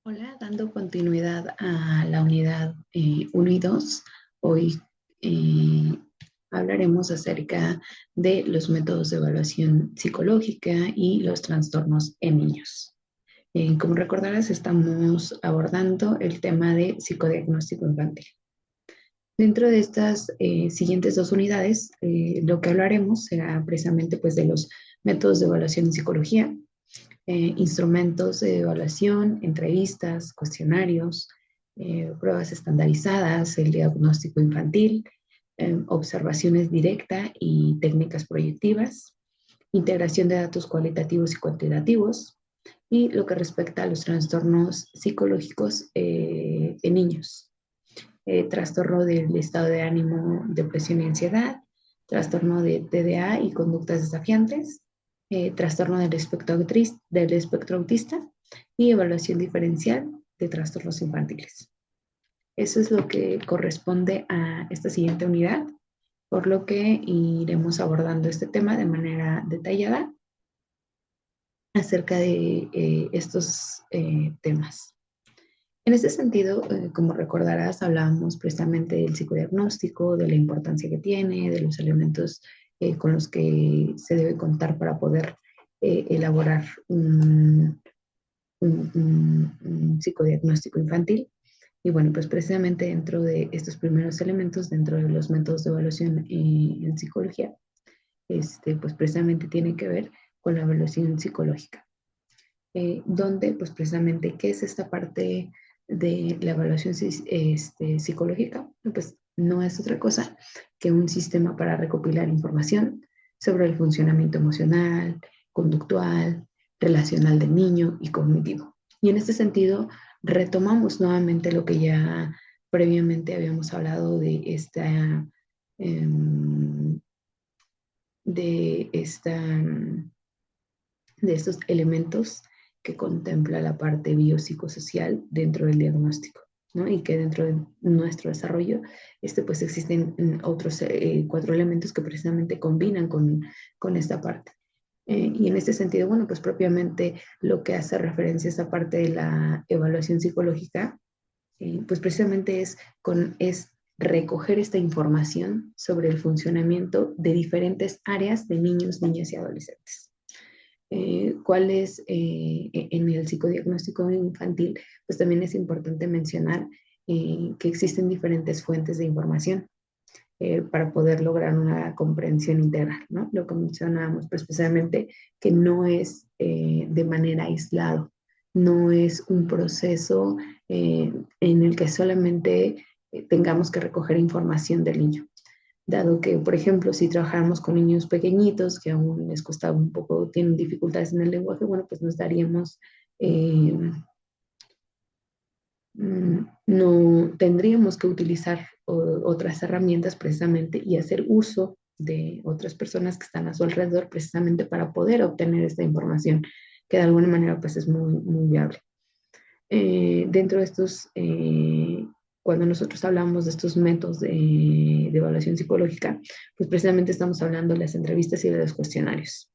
Hola, dando continuidad a la unidad 1 y 2, hoy eh, hablaremos acerca de los métodos de evaluación psicológica y los trastornos en niños. Como recordarás, estamos abordando el tema de psicodiagnóstico infantil. Dentro de estas siguientes dos unidades, lo que hablaremos será precisamente pues, de los métodos de evaluación en psicología, instrumentos de evaluación, entrevistas, cuestionarios, pruebas estandarizadas, el diagnóstico infantil, observaciones directas y técnicas proyectivas, integración de datos cualitativos y cuantitativos, y lo que respecta a los trastornos psicológicos en niños, trastorno del estado de ánimo, depresión y ansiedad, trastorno de TDA y conductas desafiantes, trastorno del espectro autista y evaluación diferencial de trastornos infantiles. Eso es lo que corresponde a esta siguiente unidad, por lo que iremos abordando este tema de manera detallada acerca de estos temas. En este sentido, como recordarás, hablábamos precisamente del psicodiagnóstico, de la importancia que tiene, de los elementos con los que se debe contar para poder elaborar un psicodiagnóstico infantil. Y bueno, pues precisamente dentro de estos primeros elementos, dentro de los métodos de evaluación en psicología, pues precisamente tiene que ver con la evaluación psicológica, donde pues precisamente, ¿qué es esta parte de la evaluación psicológica? Pues no es otra cosa que un sistema para recopilar información sobre el funcionamiento emocional, conductual, relacional del niño y cognitivo. Y en este sentido, retomamos nuevamente lo que ya previamente habíamos hablado de em, de esta de estos elementos que contempla la parte biopsicosocial dentro del diagnóstico, ¿no? Y que dentro de nuestro desarrollo, pues existen otros 4 elementos que precisamente combinan con esta parte. Y en este sentido, bueno, pues propiamente lo que hace referencia a esta parte de la evaluación psicológica, pues precisamente es recoger esta información sobre el funcionamiento de diferentes áreas de niños, niñas y adolescentes. ¿Cuál es en el psicodiagnóstico infantil? Pues también es importante mencionar que existen diferentes fuentes de información para poder lograr una comprensión integral, ¿no? Lo que mencionábamos, pues precisamente que no es de manera aislada, no es un proceso en el que solamente tengamos que recoger información del niño, dado que, por ejemplo, si trabajáramos con niños pequeñitos que aún les cuesta un poco, tienen dificultades en el lenguaje, bueno, pues nos daríamos, no tendríamos que utilizar otras herramientas precisamente y hacer uso de otras personas que están a su alrededor precisamente para poder obtener esta información, que de alguna manera pues es muy, muy viable. Dentro de estos, cuando nosotros hablamos de estos métodos de evaluación psicológica, pues precisamente estamos hablando de las entrevistas y de los cuestionarios.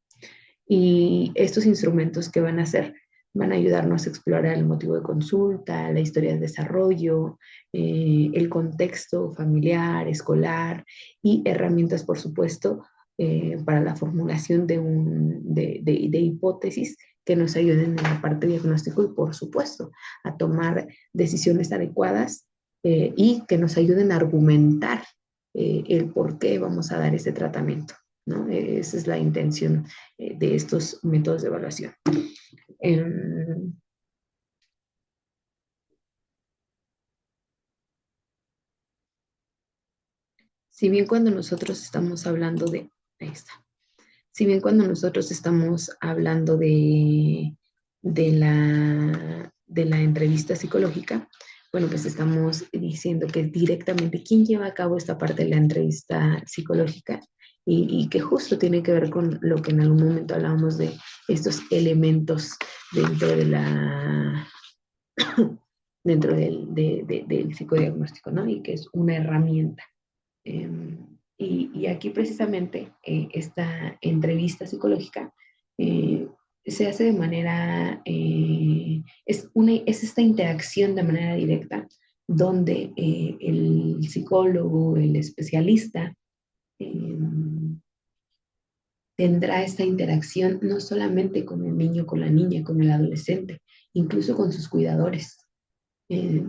Y estos instrumentos que van a hacer, van a ayudarnos a explorar el motivo de consulta, la historia de desarrollo, el contexto familiar, escolar y herramientas, por supuesto, para la formulación de hipótesis que nos ayuden en la parte diagnóstico y, por supuesto, a tomar decisiones adecuadas y que nos ayuden a argumentar el por qué vamos a dar ese tratamiento, ¿no? Esa es la intención de estos métodos de evaluación. Si bien cuando nosotros estamos hablando de, ahí está, si bien cuando nosotros estamos hablando de la entrevista psicológica, bueno, pues estamos diciendo que directamente quién lleva a cabo esta parte de la entrevista psicológica y que justo tiene que ver con lo que en algún momento hablábamos de estos elementos dentro de la dentro del psicodiagnóstico, ¿no? Y que es una herramienta. Y aquí precisamente esta entrevista psicológica se hace de manera, es esta interacción de manera directa, donde el psicólogo, el especialista, eh, tendrá esta interacción no solamente con el niño, con la niña, con el adolescente, incluso con sus cuidadores. Eh,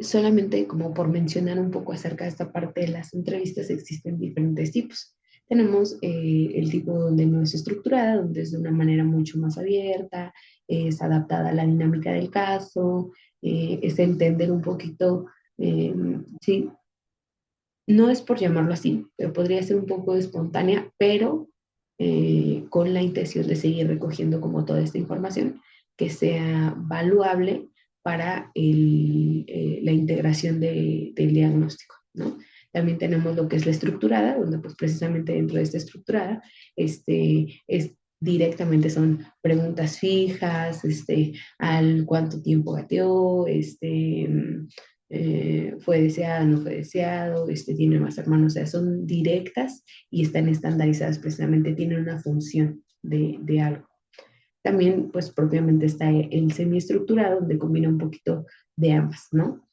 Solamente como por mencionar un poco acerca de esta parte de las entrevistas, existen diferentes tipos. Tenemos el tipo donde no es estructurada, donde es de una manera mucho más abierta, es adaptada a la dinámica del caso, es entender un poquito, eh, sí, no es por llamarlo así, pero podría ser un poco espontánea, pero con la intención de seguir recogiendo como toda esta información que sea valuable para la integración del diagnóstico, ¿no? También tenemos lo que es la estructurada, donde pues precisamente dentro de esta estructurada es directamente son preguntas fijas, al cuánto tiempo gateó, fue deseado, no fue deseado, tiene más hermanos, o sea, son directas y están estandarizadas precisamente, tienen una función de algo. También, pues propiamente está el semiestructurado, donde combina un poquito de ambas, ¿no?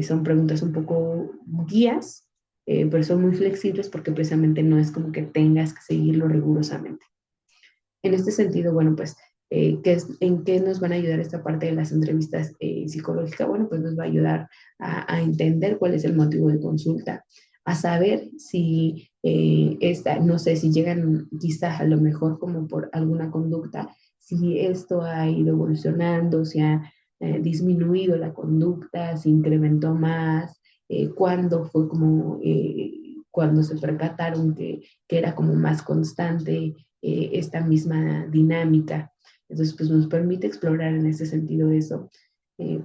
Son preguntas un poco guías, pero son muy flexibles porque precisamente no es como que tengas que seguirlo rigurosamente. En este sentido, bueno, pues, ¿en qué nos van a ayudar esta parte de las entrevistas psicológicas? Bueno, pues nos va a ayudar a entender cuál es el motivo de consulta, a saber si no sé, si llegan quizás a lo mejor como por alguna conducta, si esto ha ido evolucionando, si ha disminuido la conducta, si incrementó más, cuándo fue como, cuando se percataron que era como más constante esta misma dinámica. Entonces, pues nos permite explorar en ese sentido eso.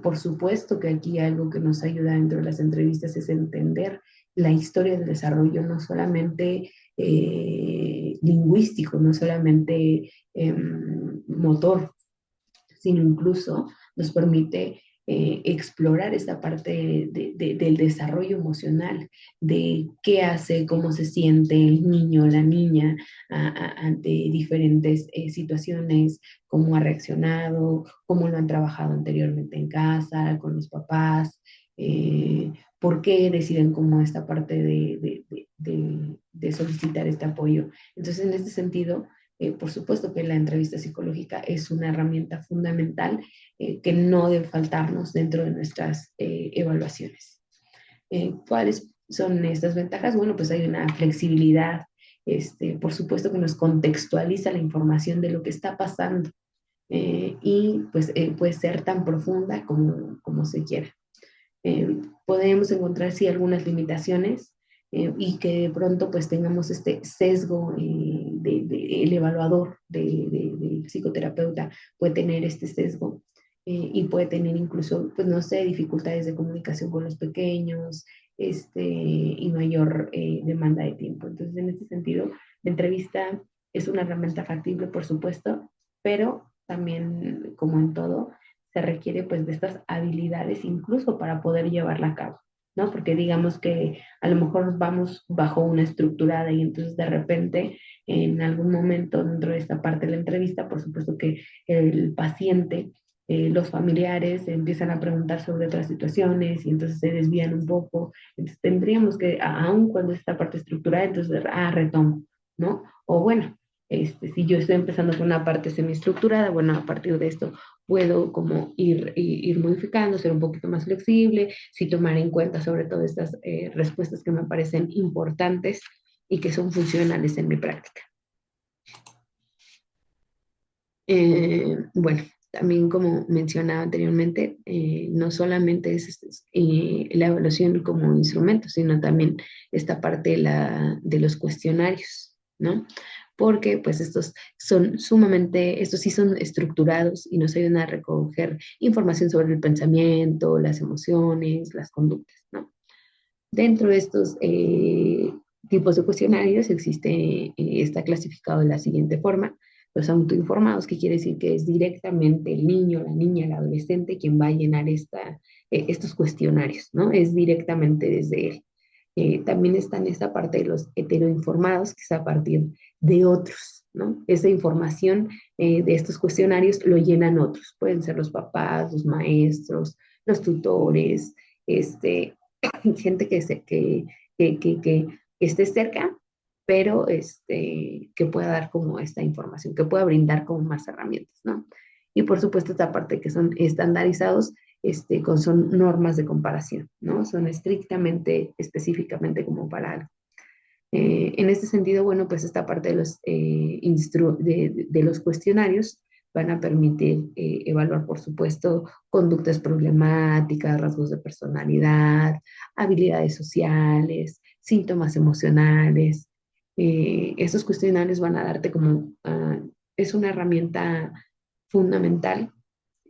Por supuesto que aquí algo que nos ayuda dentro de las entrevistas es entender la historia del desarrollo, no solamente lingüístico, no solamente motor, sino incluso nos permite explorar esta parte del desarrollo emocional, de qué hace, cómo se siente el niño, la niña ante diferentes situaciones, cómo ha reaccionado, cómo lo han trabajado anteriormente en casa, con los papás, por qué deciden como esta parte de solicitar este apoyo. Entonces, en este sentido, por supuesto que la entrevista psicológica es una herramienta fundamental que no debe faltarnos dentro de nuestras evaluaciones. ¿Cuáles son estas ventajas? Bueno, pues hay una flexibilidad, por supuesto que nos contextualiza la información de lo que está pasando y pues puede ser tan profunda como se quiera. Podemos encontrar sí algunas limitaciones y que de pronto pues tengamos este sesgo el evaluador del psicoterapeuta puede tener este sesgo y puede tener incluso, pues no sé, dificultades de comunicación con los pequeños y mayor demanda de tiempo. Entonces, en este sentido, la entrevista es una herramienta factible, por supuesto, pero también, como en todo, se requiere pues de estas habilidades incluso para poder llevarla a cabo, ¿no? Porque digamos que a lo mejor vamos bajo una estructurada y entonces de repente en algún momento dentro de esta parte de la entrevista, por supuesto que el paciente, los familiares empiezan a preguntar sobre otras situaciones y entonces se desvían un poco. Entonces tendríamos que, aun cuando esta parte estructurada, entonces, retomo, ¿no? O bueno, si yo estoy empezando con una parte semiestructurada, bueno, a partir de esto puedo como ir modificando, ser un poquito más flexible, sí tomar en cuenta sobre todo estas respuestas que me parecen importantes y que son funcionales en mi práctica. Bueno, también como mencionaba anteriormente, no solamente es la evaluación como instrumento, sino también esta parte de los cuestionarios, ¿no? Porque pues estos sí son estructurados y nos ayudan a recoger información sobre el pensamiento, las emociones, las conductas, ¿no? Dentro de estos tipos de cuestionarios está clasificado de la siguiente forma: los autoinformados, que quiere decir que es directamente el niño, la niña, el adolescente quien va a llenar estos cuestionarios, ¿no? Es directamente desde él. También está en esta parte de los heteroinformados, que es a partir de otros. ¿no? Esa información de estos cuestionarios lo llenan otros, pueden ser los papás, los maestros, los tutores, este, gente que esté cerca, pero que pueda dar como esta información, que pueda brindar como más herramientas, ¿no? Y por supuesto esta parte que son estandarizados, son normas de comparación, ¿no? Son estrictamente, específicamente como para algo. En este sentido, bueno, pues esta parte de de los cuestionarios van a permitir evaluar, por supuesto, conductas problemáticas, rasgos de personalidad, habilidades sociales, síntomas emocionales. Estos cuestionarios van a darte como, es una herramienta fundamental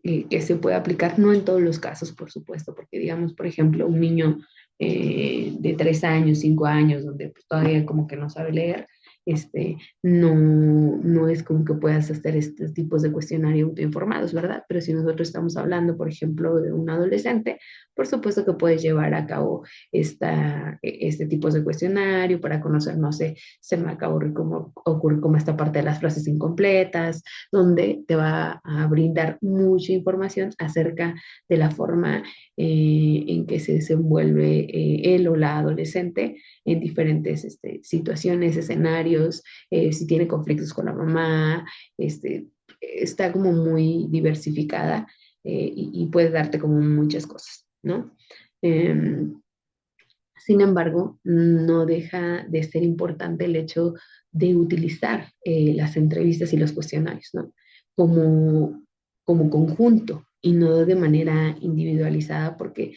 que se puede aplicar, no en todos los casos, por supuesto, porque digamos, por ejemplo, un niño de 3 años, 5 años, donde pues, todavía como que no sabe leer, no es como que puedas hacer estos tipos de cuestionarios autoinformados, ¿verdad? Pero si nosotros estamos hablando, por ejemplo, de un adolescente, por supuesto que puedes llevar a cabo este tipo de cuestionario para conocer, no sé, se me acaba de ocurrir como esta parte de las frases incompletas, donde te va a brindar mucha información acerca de la forma en que se desenvuelve él o la adolescente en diferentes situaciones, escenarios, si tiene conflictos con la mamá, está como muy diversificada y puede darte como muchas cosas, ¿no? Em, Sin embargo, no deja de ser importante el hecho de utilizar las entrevistas y los cuestionarios, ¿no? Como, como conjunto y no de manera individualizada, porque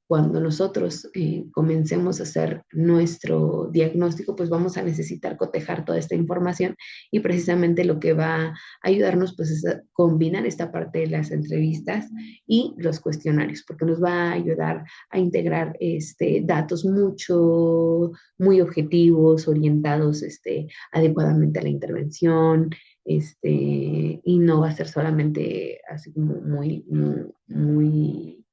cuando nosotros comencemos a hacer nuestro diagnóstico, pues vamos a necesitar cotejar toda esta información y precisamente lo que va a ayudarnos pues es a combinar esta parte de las entrevistas y los cuestionarios, porque nos va a ayudar a integrar datos muy objetivos, orientados adecuadamente a la intervención, y no va a ser solamente así como muy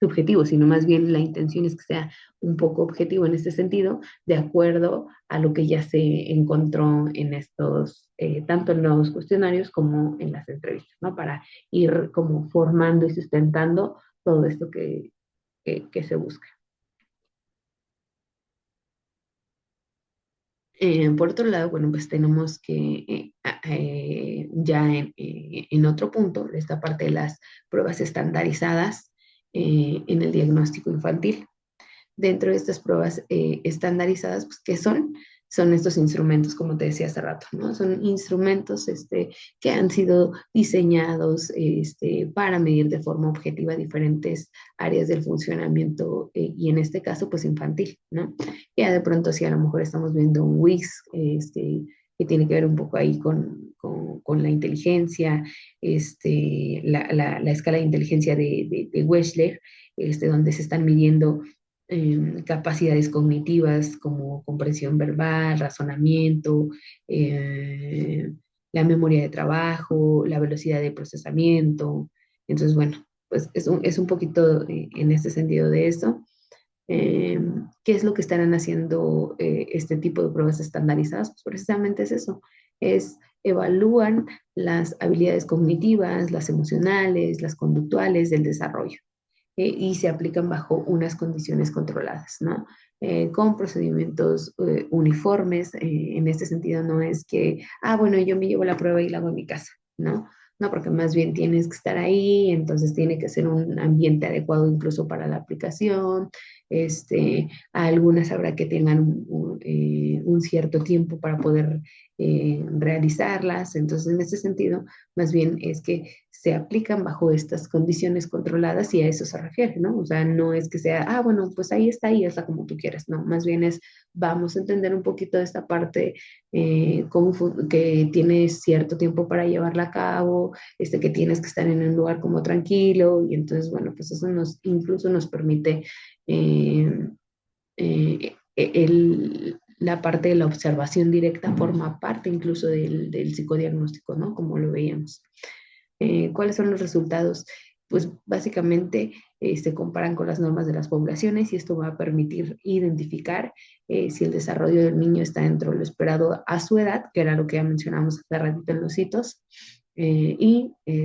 subjetivo, sino más bien la intención es que sea un poco objetivo en este sentido, de acuerdo a lo que ya se encontró en estos, tanto en los cuestionarios como en las entrevistas, ¿no? Para ir como formando y sustentando todo esto que se busca. Por otro lado, bueno, pues tenemos que ya en otro punto, esta parte de las pruebas estandarizadas en el diagnóstico infantil. Dentro de estas pruebas estandarizadas, pues, ¿qué son? Son estos instrumentos, como te decía hace rato, ¿no? Son instrumentos que han sido diseñados para medir de forma objetiva diferentes áreas del funcionamiento y en este caso, pues infantil, ¿no? Ya de pronto, si a lo mejor estamos viendo un WIS, que tiene que ver un poco ahí con la inteligencia, la escala de inteligencia de Wechsler, donde se están midiendo capacidades cognitivas como comprensión verbal, razonamiento, eh, la memoria de trabajo, la velocidad de procesamiento. Entonces, bueno, pues es un poquito en este sentido de eso. ¿Qué es lo que estarán haciendo este tipo de pruebas estandarizadas? Pues precisamente es eso, es evalúan las habilidades cognitivas, las emocionales, las conductuales del desarrollo y se aplican bajo unas condiciones controladas, ¿no? Con procedimientos uniformes. En este sentido, no es que, bueno, yo me llevo la prueba y la hago en mi casa, ¿no? No, porque más bien tienes que estar ahí, entonces tiene que ser un ambiente adecuado incluso para la aplicación. Algunas habrá que tengan un cierto tiempo para poder realizarlas. Entonces, en este sentido, más bien es que se aplican bajo estas condiciones controladas y a eso se refiere, ¿no? O sea, no es que sea, bueno, pues ahí está y hazla como tú quieras, no, más bien es, vamos a entender un poquito de esta parte, que tienes cierto tiempo para llevarla a cabo, que tienes que estar en un lugar como tranquilo y entonces, bueno, pues eso incluso nos permite la parte de la observación directa forma parte incluso del psicodiagnóstico, ¿no? Como lo veíamos. ¿Cuáles son los resultados? Pues básicamente se comparan con las normas de las poblaciones y esto va a permitir identificar si el desarrollo del niño está dentro de lo esperado a su edad, que era lo que ya mencionamos hace ratito en los hitos,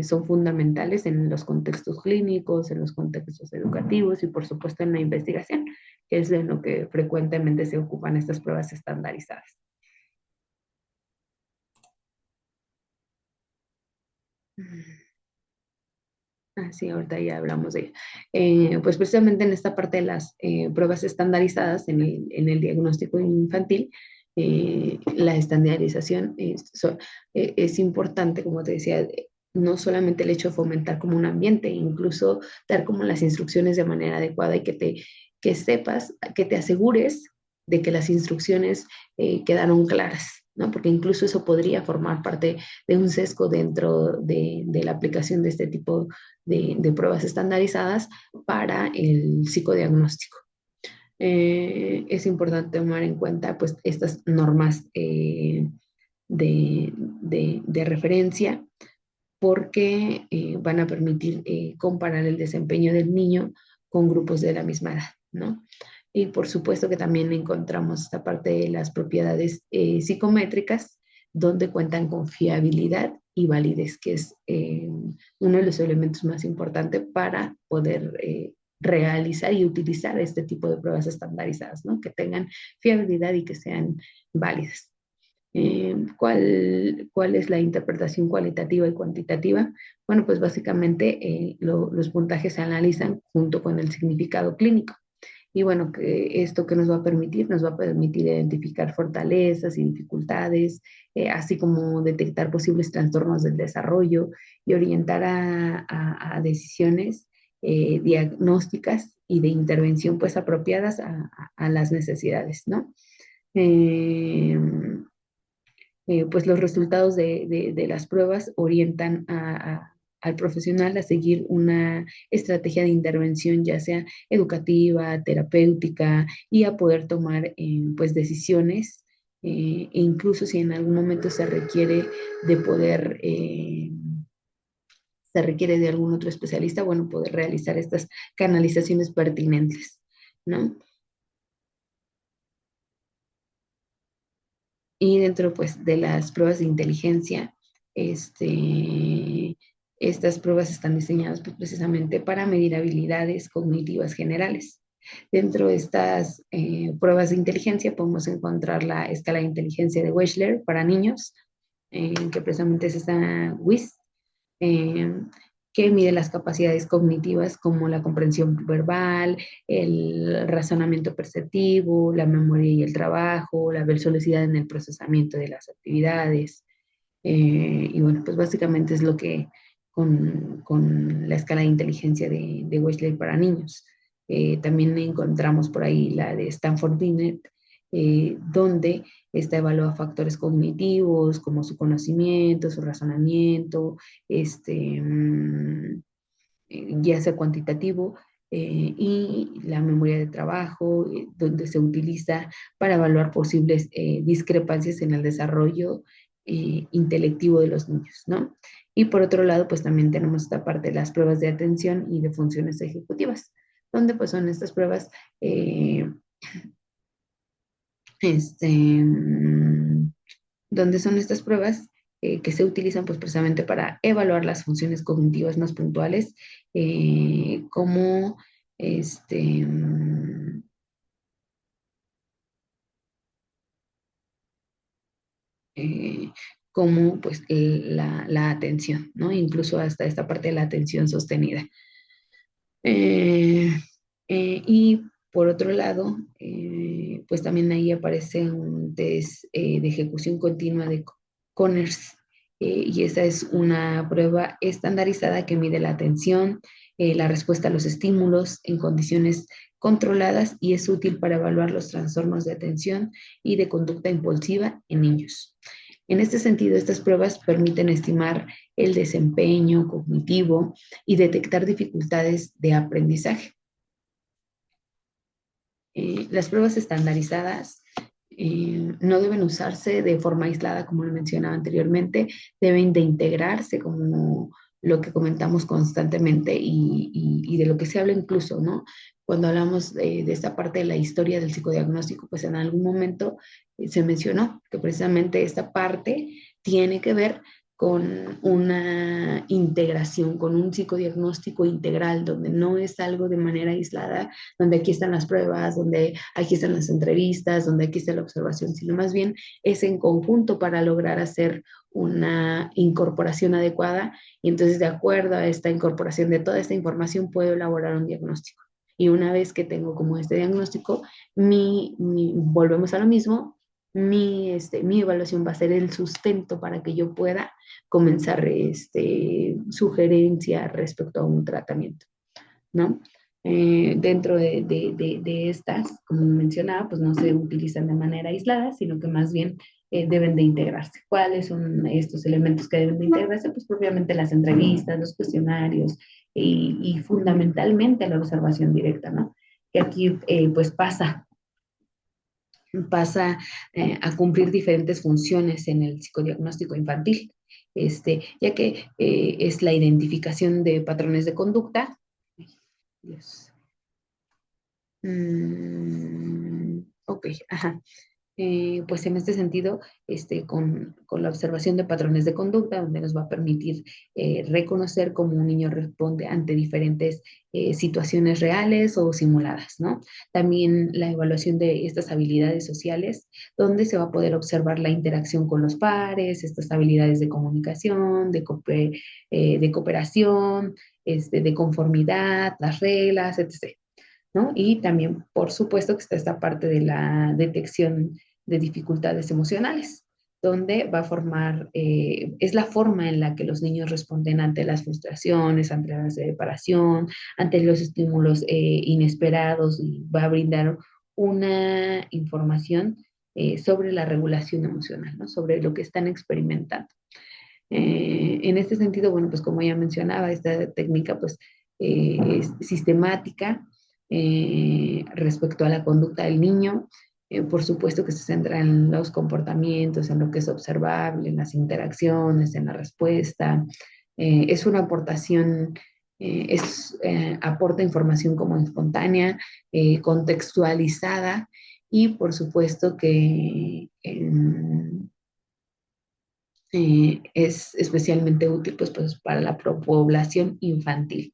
son fundamentales en los contextos clínicos, en los contextos educativos y por supuesto en la investigación, que es de lo que frecuentemente se ocupan estas pruebas estandarizadas. Sí, ahorita ya hablamos de ella. Pues precisamente en esta parte de las pruebas estandarizadas en el diagnóstico infantil, la estandarización es importante, como te decía, no solamente el hecho de fomentar como un ambiente, incluso dar como las instrucciones de manera adecuada y que sepas, que te asegures de que las instrucciones quedaron claras, ¿no? Porque incluso eso podría formar parte de un sesgo dentro de la aplicación de este tipo de pruebas estandarizadas para el psicodiagnóstico. Es importante tomar en cuenta pues estas normas de referencia porque van a permitir comparar el desempeño del niño con grupos de la misma edad, ¿no? Y por supuesto que también encontramos esta parte de las propiedades psicométricas, donde cuentan con fiabilidad y validez, que es uno de los elementos más importantes para poder realizar y utilizar este tipo de pruebas estandarizadas, ¿no? Que tengan fiabilidad y que sean válidas. ¿Cuál es la interpretación cualitativa y cuantitativa? Bueno, pues básicamente los puntajes se analizan junto con el significado clínico. Y bueno, esto que nos va a permitir identificar fortalezas y dificultades, así como detectar posibles trastornos del desarrollo y orientar a decisiones diagnósticas y de intervención pues apropiadas a las necesidades, ¿no? Eh, pues los resultados de las pruebas orientan al profesional a seguir una estrategia de intervención, ya sea educativa, terapéutica, y a poder tomar pues decisiones, e incluso si en algún momento de poder, se requiere de algún otro especialista, bueno, poder realizar estas canalizaciones pertinentes, ¿no? Y dentro pues de las pruebas de inteligencia, este, estas pruebas están diseñadas pues, precisamente para medir habilidades cognitivas generales. Dentro de estas pruebas de inteligencia podemos encontrar la escala de inteligencia de Wechsler para niños, que precisamente es esta WIS, eh, que mide las capacidades cognitivas como la comprensión verbal, el razonamiento perceptivo, la memoria y el trabajo, la velocidad en el procesamiento de las actividades. Y bueno, pues básicamente es lo que con la escala de inteligencia de Wechsler para niños. También encontramos por ahí la de Stanford Binet, donde esta evalúa factores cognitivos como su conocimiento, su razonamiento, este, ya sea cuantitativo, y la memoria de trabajo, donde se utiliza para evaluar posibles discrepancias en el desarrollo intelectivo de los niños, ¿no? Y por otro lado, pues también tenemos esta parte de las pruebas de atención y de funciones ejecutivas, donde pues son estas pruebas, este, mm, donde son estas pruebas que se utilizan pues precisamente para evaluar las funciones cognitivas más puntuales, como este, eh, como pues la atención, ¿no? Incluso hasta esta parte de la atención sostenida. Eh, y por otro lado, pues también ahí aparece un test de ejecución continua de Conners, y esa es una prueba estandarizada que mide la atención, la respuesta a los estímulos en condiciones controladas y es útil para evaluar los trastornos de atención y de conducta impulsiva en niños. En este sentido, estas pruebas permiten estimar el desempeño cognitivo y detectar dificultades de aprendizaje. Las pruebas estandarizadas no deben usarse de forma aislada, como lo mencionaba anteriormente, deben de integrarse lo que comentamos constantemente y de lo que se habla incluso, ¿no? Cuando hablamos de esta parte de la historia del psicodiagnóstico, pues en algún momento se mencionó que precisamente esta parte tiene que ver con una integración, con un psicodiagnóstico integral, donde no es algo de manera aislada, donde aquí están las pruebas, donde aquí están las entrevistas, donde aquí está la observación, sino más bien es en conjunto para lograr hacer una incorporación adecuada y entonces de acuerdo a esta incorporación de toda esta información puedo elaborar un diagnóstico. Y una vez que tengo como este diagnóstico, volvemos a lo mismo, mi evaluación va a ser el sustento para que yo pueda comenzar sugerencia respecto a un tratamiento, ¿no? Dentro de estas, como mencionaba, pues no se utilizan de manera aislada, sino que más bien deben de integrarse. ¿Cuáles son estos elementos que deben de integrarse? Pues propiamente las entrevistas, los cuestionarios y fundamentalmente la observación directa, ¿no? Que aquí pues pasa a cumplir diferentes funciones en el psicodiagnóstico infantil, ya que es la identificación de patrones de conducta. Dios. Ok, ajá. Pues en este sentido, con la observación de patrones de conducta, donde nos va a permitir reconocer cómo un niño responde ante diferentes situaciones reales o simuladas, ¿no? También la evaluación de estas habilidades sociales, donde se va a poder observar la interacción con los pares, estas habilidades de comunicación, de cooperación, de conformidad, las reglas, etc. ¿No? Y también, por supuesto, que está esta parte de la detección de dificultades emocionales, donde va a formar, es la forma en la que los niños responden ante las frustraciones, ante la separación, ante los estímulos inesperados y va a brindar una información sobre la regulación emocional, ¿no? Sobre lo que están experimentando. En este sentido, bueno, pues como ya mencionaba, esta técnica pues es sistemática respecto a la conducta del niño. Por supuesto que se centra en los comportamientos, en lo que es observable, en las interacciones, en la respuesta. Es una aportación, aporta información como espontánea, contextualizada y por supuesto que es especialmente útil pues para la población infantil,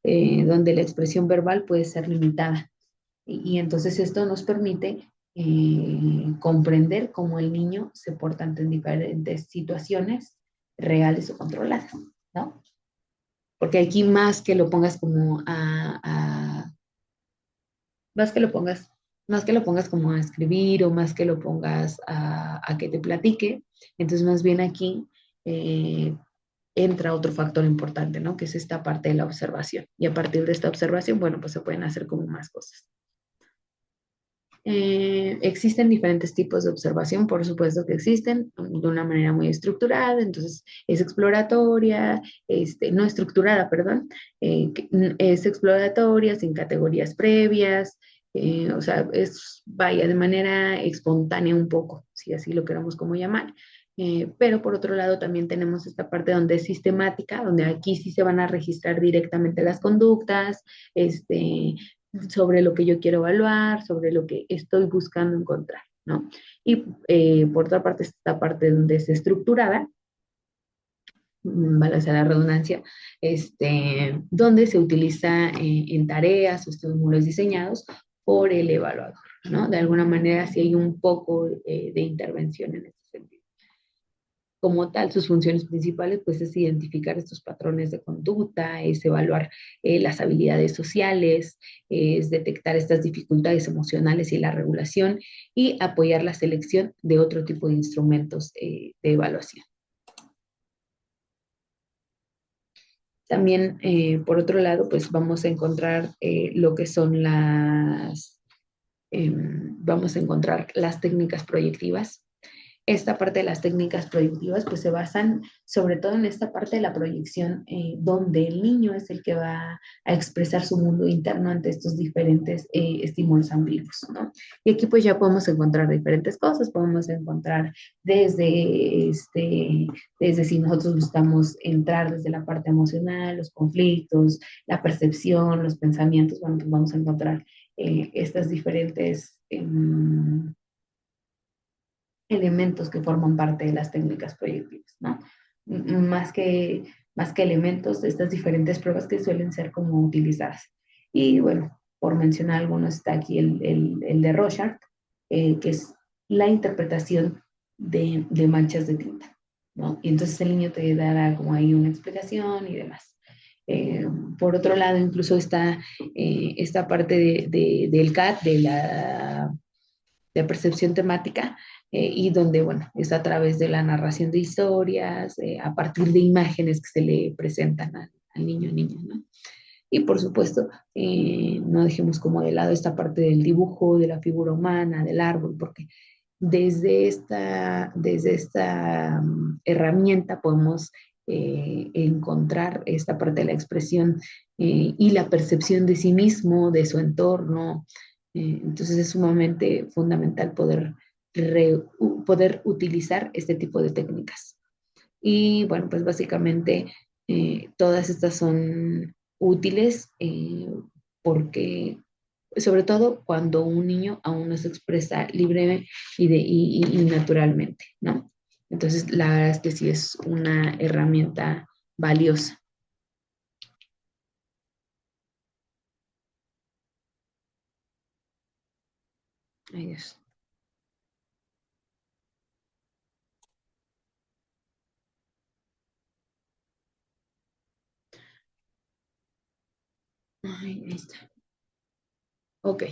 donde la expresión verbal puede ser limitada. Y entonces esto nos permite comprender cómo el niño se porta ante diferentes situaciones reales o controladas, ¿no? Porque aquí más que lo pongas como más que lo pongas, más que lo pongas como a escribir o más que lo pongas a que te platique, entonces más bien aquí eh, entra otro factor importante, ¿no? Que es esta parte de la observación. Y a partir de esta observación, bueno, pues se pueden hacer como más cosas. Existen diferentes tipos de observación, por supuesto que existen, de una manera muy estructurada, entonces es exploratoria, no estructurada, perdón, es exploratoria, sin categorías previas, o sea, vaya, de manera espontánea un poco, si así lo queramos como llamar. Pero por otro lado también tenemos esta parte donde es sistemática, donde aquí sí se van a registrar directamente las conductas, sobre lo que yo quiero evaluar, sobre lo que estoy buscando encontrar, ¿no? Y por otra parte, esta parte donde es estructurada, vale la redundancia, donde se utiliza en tareas o estímulos diseñados por el evaluador, ¿no? De alguna manera sí hay un poco de intervención en ese sentido. Como tal, sus funciones principales pues es identificar estos patrones de conducta, es evaluar las habilidades sociales, es detectar estas dificultades emocionales y la regulación y apoyar la selección de otro tipo de instrumentos de evaluación. También, por otro lado, pues vamos a encontrar lo que son vamos a encontrar las técnicas proyectivas, esta parte de las técnicas proyectivas pues se basan sobre todo en esta parte de la proyección donde el niño es el que va a expresar su mundo interno ante estos diferentes estímulos ambiguos, ¿no? Y aquí pues ya podemos encontrar diferentes cosas, podemos encontrar desde si nosotros buscamos entrar desde la parte emocional, los conflictos, la percepción, los pensamientos, bueno, pues vamos a encontrar estas diferentes elementos que forman parte de las técnicas proyectivas, ¿no? Más que, más que elementos, estas diferentes pruebas que suelen ser como utilizadas. Y bueno, por mencionar algunos, está aquí el de Rorschach, que es la interpretación de manchas de tinta, ¿no? Y entonces el niño te dará como ahí una explicación y demás. Eh, por otro lado, incluso está esta parte del CAT, de percepción temática, y donde, bueno, es a través de la narración de historias, a partir de imágenes que se le presentan al niño o niña, ¿no? Y por supuesto, no dejemos como de lado esta parte del dibujo, de la figura humana, del árbol, porque desde esta herramienta podemos encontrar esta parte de la expresión y la percepción de sí mismo, de su entorno. Entonces es sumamente fundamental poder utilizar este tipo de técnicas. Y bueno, pues básicamente todas estas son útiles porque, sobre todo cuando un niño aún no se expresa libre y naturalmente, ¿no? Entonces, la verdad es que sí es una herramienta valiosa. Ay, Dios. Ay, ahí está. Ok.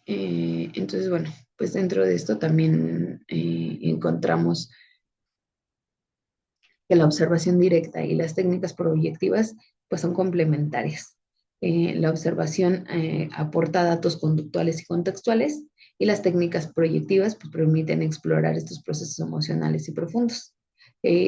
Entonces, bueno, pues dentro de esto también encontramos que la observación directa y las técnicas proyectivas pues son complementarias. La observación aporta datos conductuales y contextuales y las técnicas proyectivas pues, permiten explorar estos procesos emocionales y profundos.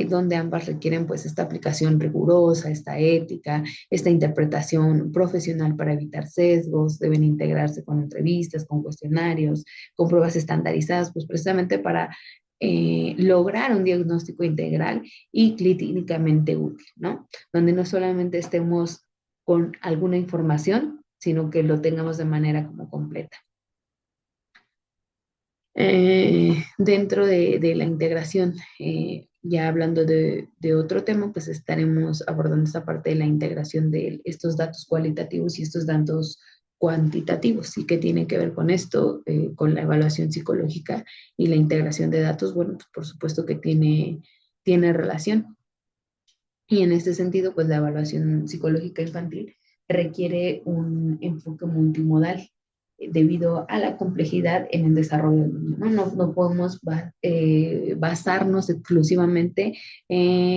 Donde ambas requieren pues esta aplicación rigurosa, esta ética, esta interpretación profesional para evitar sesgos, deben integrarse con entrevistas, con cuestionarios, con pruebas estandarizadas, pues precisamente para lograr un diagnóstico integral y clínicamente útil, ¿no? Donde no solamente estemos con alguna información, sino que lo tengamos de manera como completa. Dentro de la integración, ya hablando de otro tema, pues estaremos abordando esta parte de la integración de estos datos cualitativos y estos datos cuantitativos y qué tiene que ver con esto, con la evaluación psicológica y la integración de datos. Bueno, pues por supuesto que tiene relación. Y en este sentido, pues la evaluación psicológica infantil requiere un enfoque multimodal debido a la complejidad en el desarrollo del niño, ¿no? No podemos basarnos exclusivamente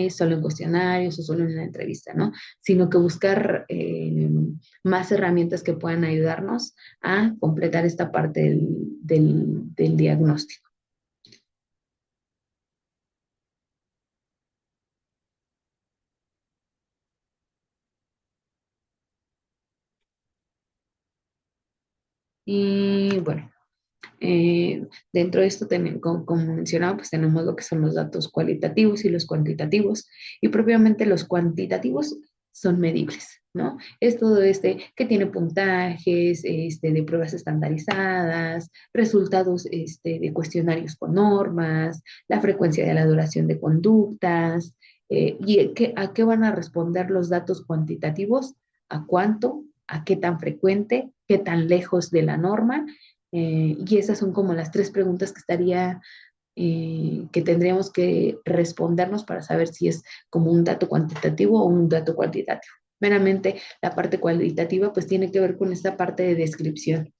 solo en cuestionarios o solo en una entrevista, ¿no? Sino que buscar más herramientas que puedan ayudarnos a completar esta parte del diagnóstico. Y bueno, dentro de esto, como mencionaba, pues tenemos lo que son los datos cualitativos y los cuantitativos. Y propiamente los cuantitativos son medibles, ¿no? Es todo que tiene puntajes, de pruebas estandarizadas, resultados de cuestionarios con normas, la frecuencia de la duración de conductas, a qué van a responder los datos cuantitativos, a cuánto, a qué tan frecuente, qué tan lejos de la norma, y esas son como las tres preguntas que tendríamos que respondernos para saber si es como un dato cuantitativo o un dato cualitativo. Meramente la parte cualitativa pues tiene que ver con esta parte de descripción.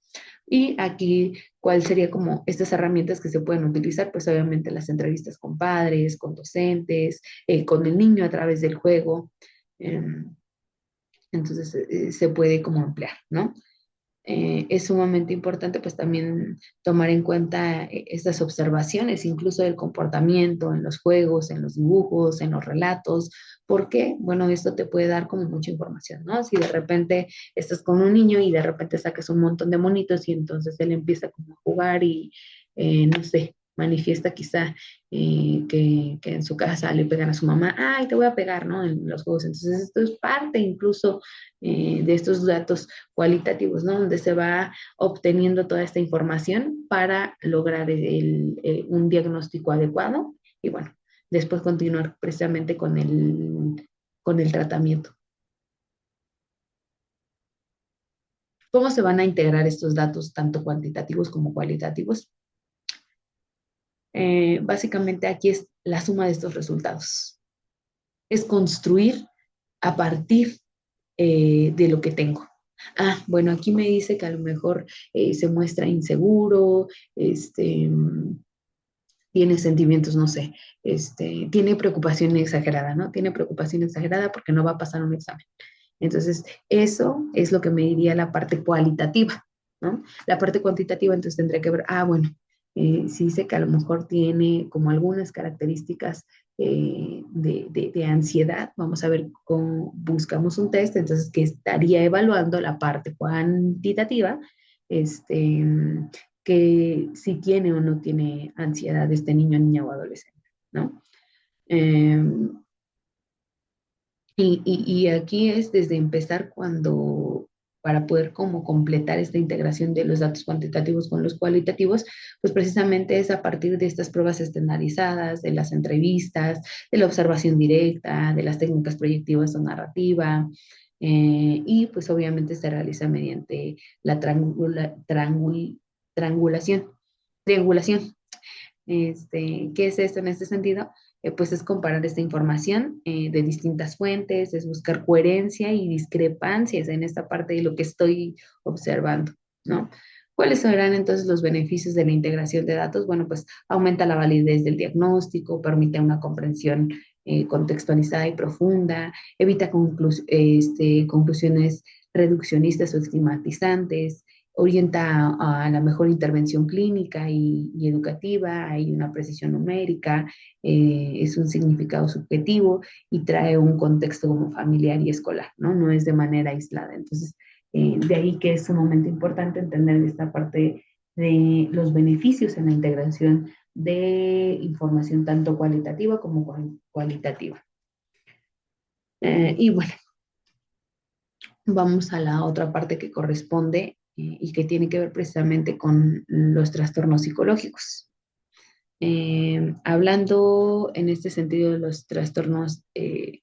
Y aquí, ¿cuál sería como estas herramientas que se pueden utilizar? Pues obviamente las entrevistas con padres, con docentes, con el niño a través del juego. Entonces se puede como ampliar, ¿no? es sumamente importante pues también tomar en cuenta estas observaciones, incluso del comportamiento en los juegos, en los dibujos, en los relatos, porque, bueno, esto te puede dar como mucha información, ¿no? Si de repente estás con un niño y de repente sacas un montón de monitos y entonces él empieza como a jugar y, no sé, manifiesta quizá que en su casa le pegan a su mamá, ay, te voy a pegar, ¿no? En los juegos. Entonces, esto es parte incluso de estos datos cualitativos, ¿no? Donde se va obteniendo toda esta información para lograr un diagnóstico adecuado y bueno, después continuar precisamente con el tratamiento. ¿Cómo se van a integrar estos datos, tanto cuantitativos como cualitativos? Básicamente aquí es la suma de estos resultados. Es construir a partir de lo que tengo. Ah, bueno, aquí me dice que a lo mejor se muestra inseguro, tiene sentimientos, no sé, tiene preocupación exagerada, ¿no? Tiene preocupación exagerada porque no va a pasar un examen. Entonces, eso es lo que me diría la parte cualitativa, ¿no? La parte cuantitativa, entonces tendría que ver, ah, bueno, si dice que a lo mejor tiene como algunas características de ansiedad, vamos a ver cómo buscamos un test, entonces que estaría evaluando la parte cuantitativa, este, que si tiene o no tiene ansiedad este niño, niña o adolescente, ¿no? Eh, y aquí es desde empezar cuando, para poder como completar esta integración de los datos cuantitativos con los cualitativos, pues precisamente es a partir de estas pruebas estandarizadas, de las entrevistas, de la observación directa, de las técnicas proyectivas o narrativa, y pues obviamente se realiza mediante la triangulación, triangulación. ¿Qué es esto en este sentido? Pues es comparar esta información de distintas fuentes, es buscar coherencia y discrepancias en esta parte de lo que estoy observando, ¿no? ¿Cuáles serán entonces los beneficios de la integración de datos? Bueno, pues aumenta la validez del diagnóstico, permite una comprensión contextualizada y profunda, evita conclusiones reduccionistas o estigmatizantes, orienta a la mejor intervención clínica y educativa, hay una precisión numérica, es un significado subjetivo y trae un contexto como familiar y escolar, ¿no? No es de manera aislada. Entonces, de ahí que es sumamente importante entender esta parte de los beneficios en la integración de información tanto cualitativa como cualitativa. Y bueno, vamos a la otra parte que corresponde y que tiene que ver precisamente con los trastornos psicológicos. Hablando en este sentido de los trastornos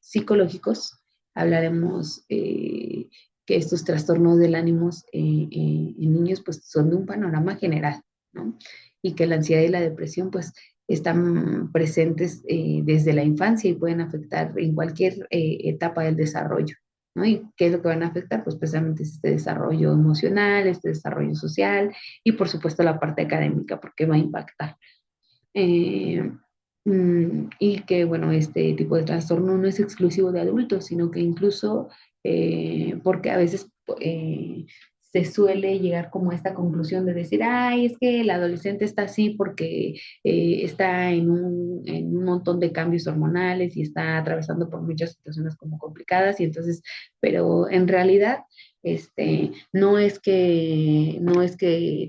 psicológicos, hablaremos que estos trastornos del ánimo en niños pues son de un panorama general, ¿no? Y que la ansiedad y la depresión pues están presentes desde la infancia y pueden afectar en cualquier etapa del desarrollo, ¿no? ¿Y qué es lo que van a afectar? Pues precisamente es este desarrollo emocional, este desarrollo social y por supuesto la parte académica, porque va a impactar. Eh, y que, bueno, este tipo de trastorno no es exclusivo de adultos, sino que incluso, porque a veces se suele llegar como a esta conclusión de decir, ay, es que el adolescente está así porque está en un montón de cambios hormonales y está atravesando por muchas situaciones como complicadas, y entonces, pero en realidad no es que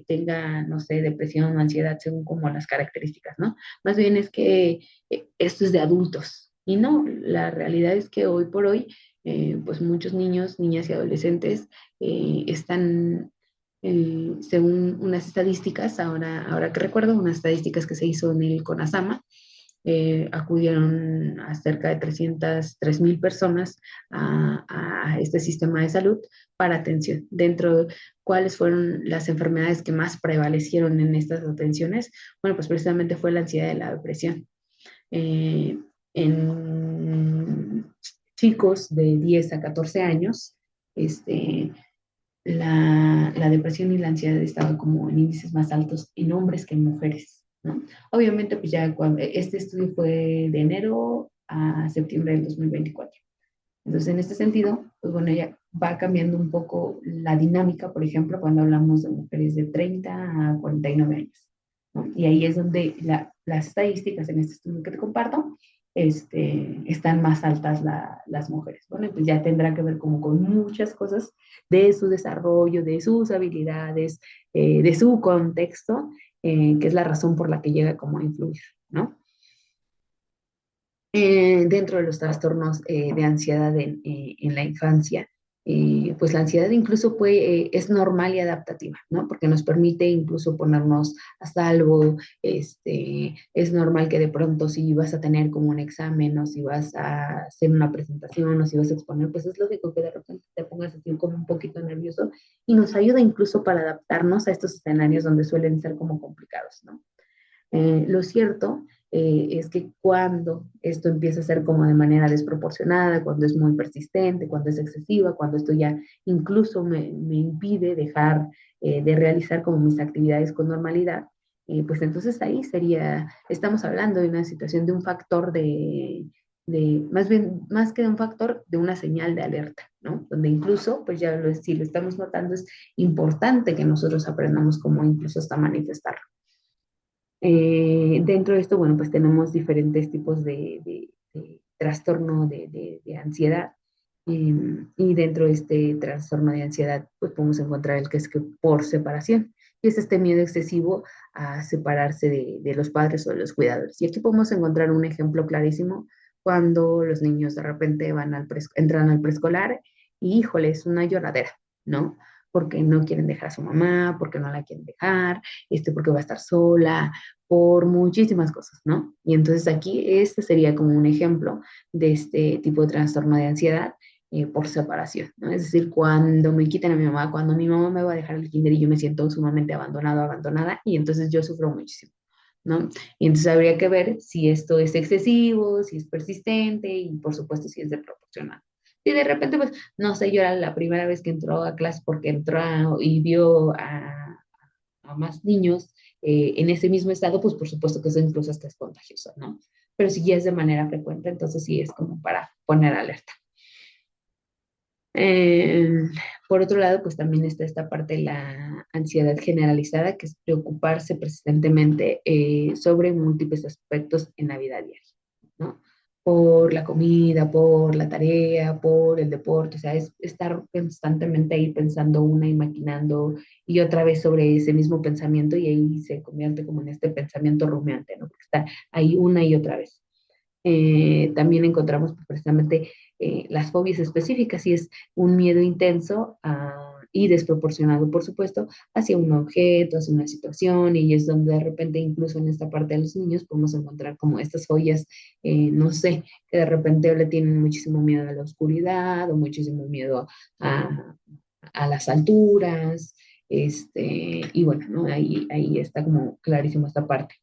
tenga, no sé, depresión o ansiedad según como las características, ¿no? Más bien es que esto es de adultos. Y no, la realidad es que hoy por hoy, pues muchos niños, niñas y adolescentes están, según unas estadísticas, ahora que recuerdo, unas estadísticas que se hizo en el CONASAMA, acudieron a cerca de 303,000 personas a este sistema de salud para atención. Dentro de cuáles fueron las enfermedades que más prevalecieron en estas atenciones, bueno, pues precisamente fue la ansiedad y la depresión. Eh, en chicos de 10 a 14 años, la depresión y la ansiedad estaban como en índices más altos en hombres que en mujeres, ¿no? Obviamente, pues ya cuando, este estudio fue de enero a septiembre del 2024. Entonces, en este sentido, pues bueno, ya va cambiando un poco la dinámica, por ejemplo, cuando hablamos de mujeres de 30 a 49 años, ¿no? Y ahí es donde las estadísticas en este estudio que te comparto están más altas las mujeres. Bueno, pues ya tendrá que ver como con muchas cosas de su desarrollo, de sus habilidades, de su contexto, que es la razón por la que llega como a influir, ¿no? Dentro de los trastornos de ansiedad en la infancia, pues la ansiedad incluso es normal y adaptativa, ¿no? Porque nos permite incluso ponernos a salvo. Es normal que de pronto si vas a tener como un examen o si vas a hacer una presentación o si vas a exponer, pues es lógico que de repente te pongas así como un poquito nervioso y nos ayuda incluso para adaptarnos a estos escenarios donde suelen ser como complicados, ¿no? Lo cierto es que cuando esto empieza a ser como de manera desproporcionada, cuando es muy persistente, cuando es excesiva, cuando esto ya incluso me impide dejar de realizar como mis actividades con normalidad, pues entonces ahí estamos hablando de una situación de un factor más bien, más que de un factor, de una señal de alerta, ¿no? Donde incluso, pues si lo estamos notando, es importante que nosotros aprendamos cómo incluso hasta manifestarlo. Dentro de esto, bueno, pues tenemos diferentes tipos de trastorno de ansiedad. Y dentro de este trastorno de ansiedad, pues podemos encontrar el que es que por separación, y es este miedo excesivo a separarse de los padres o de los cuidadores. Y aquí podemos encontrar un ejemplo clarísimo cuando los niños de repente entran al preescolar y, híjole, es una lloradera, ¿no? Porque no quieren dejar a su mamá, porque no la quieren dejar, porque va a estar sola, por muchísimas cosas, ¿no? Y entonces aquí este sería como un ejemplo de este tipo de trastorno de ansiedad por separación, ¿no? Es decir, cuando me quitan a mi mamá, cuando mi mamá me va a dejar el kinder y yo me siento sumamente abandonado, abandonada, y entonces yo sufro muchísimo, ¿no? Y entonces habría que ver si esto es excesivo, si es persistente y por supuesto si es desproporcionado. Y de repente, pues, no sé, yo era la primera vez que entró a clase porque y vio a más niños en ese mismo estado, pues por supuesto que eso incluso hasta es contagioso, ¿no? Pero si ya es de manera frecuente, entonces sí es como para poner alerta. Eh, por otro lado, pues también está esta parte de la ansiedad generalizada, que es preocuparse persistentemente sobre múltiples aspectos en la vida diaria, ¿no? Por la comida, por la tarea, por el deporte, o sea, es estar constantemente ahí pensando una y maquinando y otra vez sobre ese mismo pensamiento y ahí se convierte como en este pensamiento rumiante, ¿no? Porque está ahí una y otra vez. También encontramos pues, precisamente las fobias específicas y es un miedo intenso y desproporcionado, por supuesto, hacia un objeto, hacia una situación y es donde de repente incluso en esta parte de los niños podemos encontrar como estas fobias, no sé, que de repente le tienen muchísimo miedo a la oscuridad o muchísimo miedo a, a las alturas, y bueno, ¿no? Ahí está como clarísimo esta parte.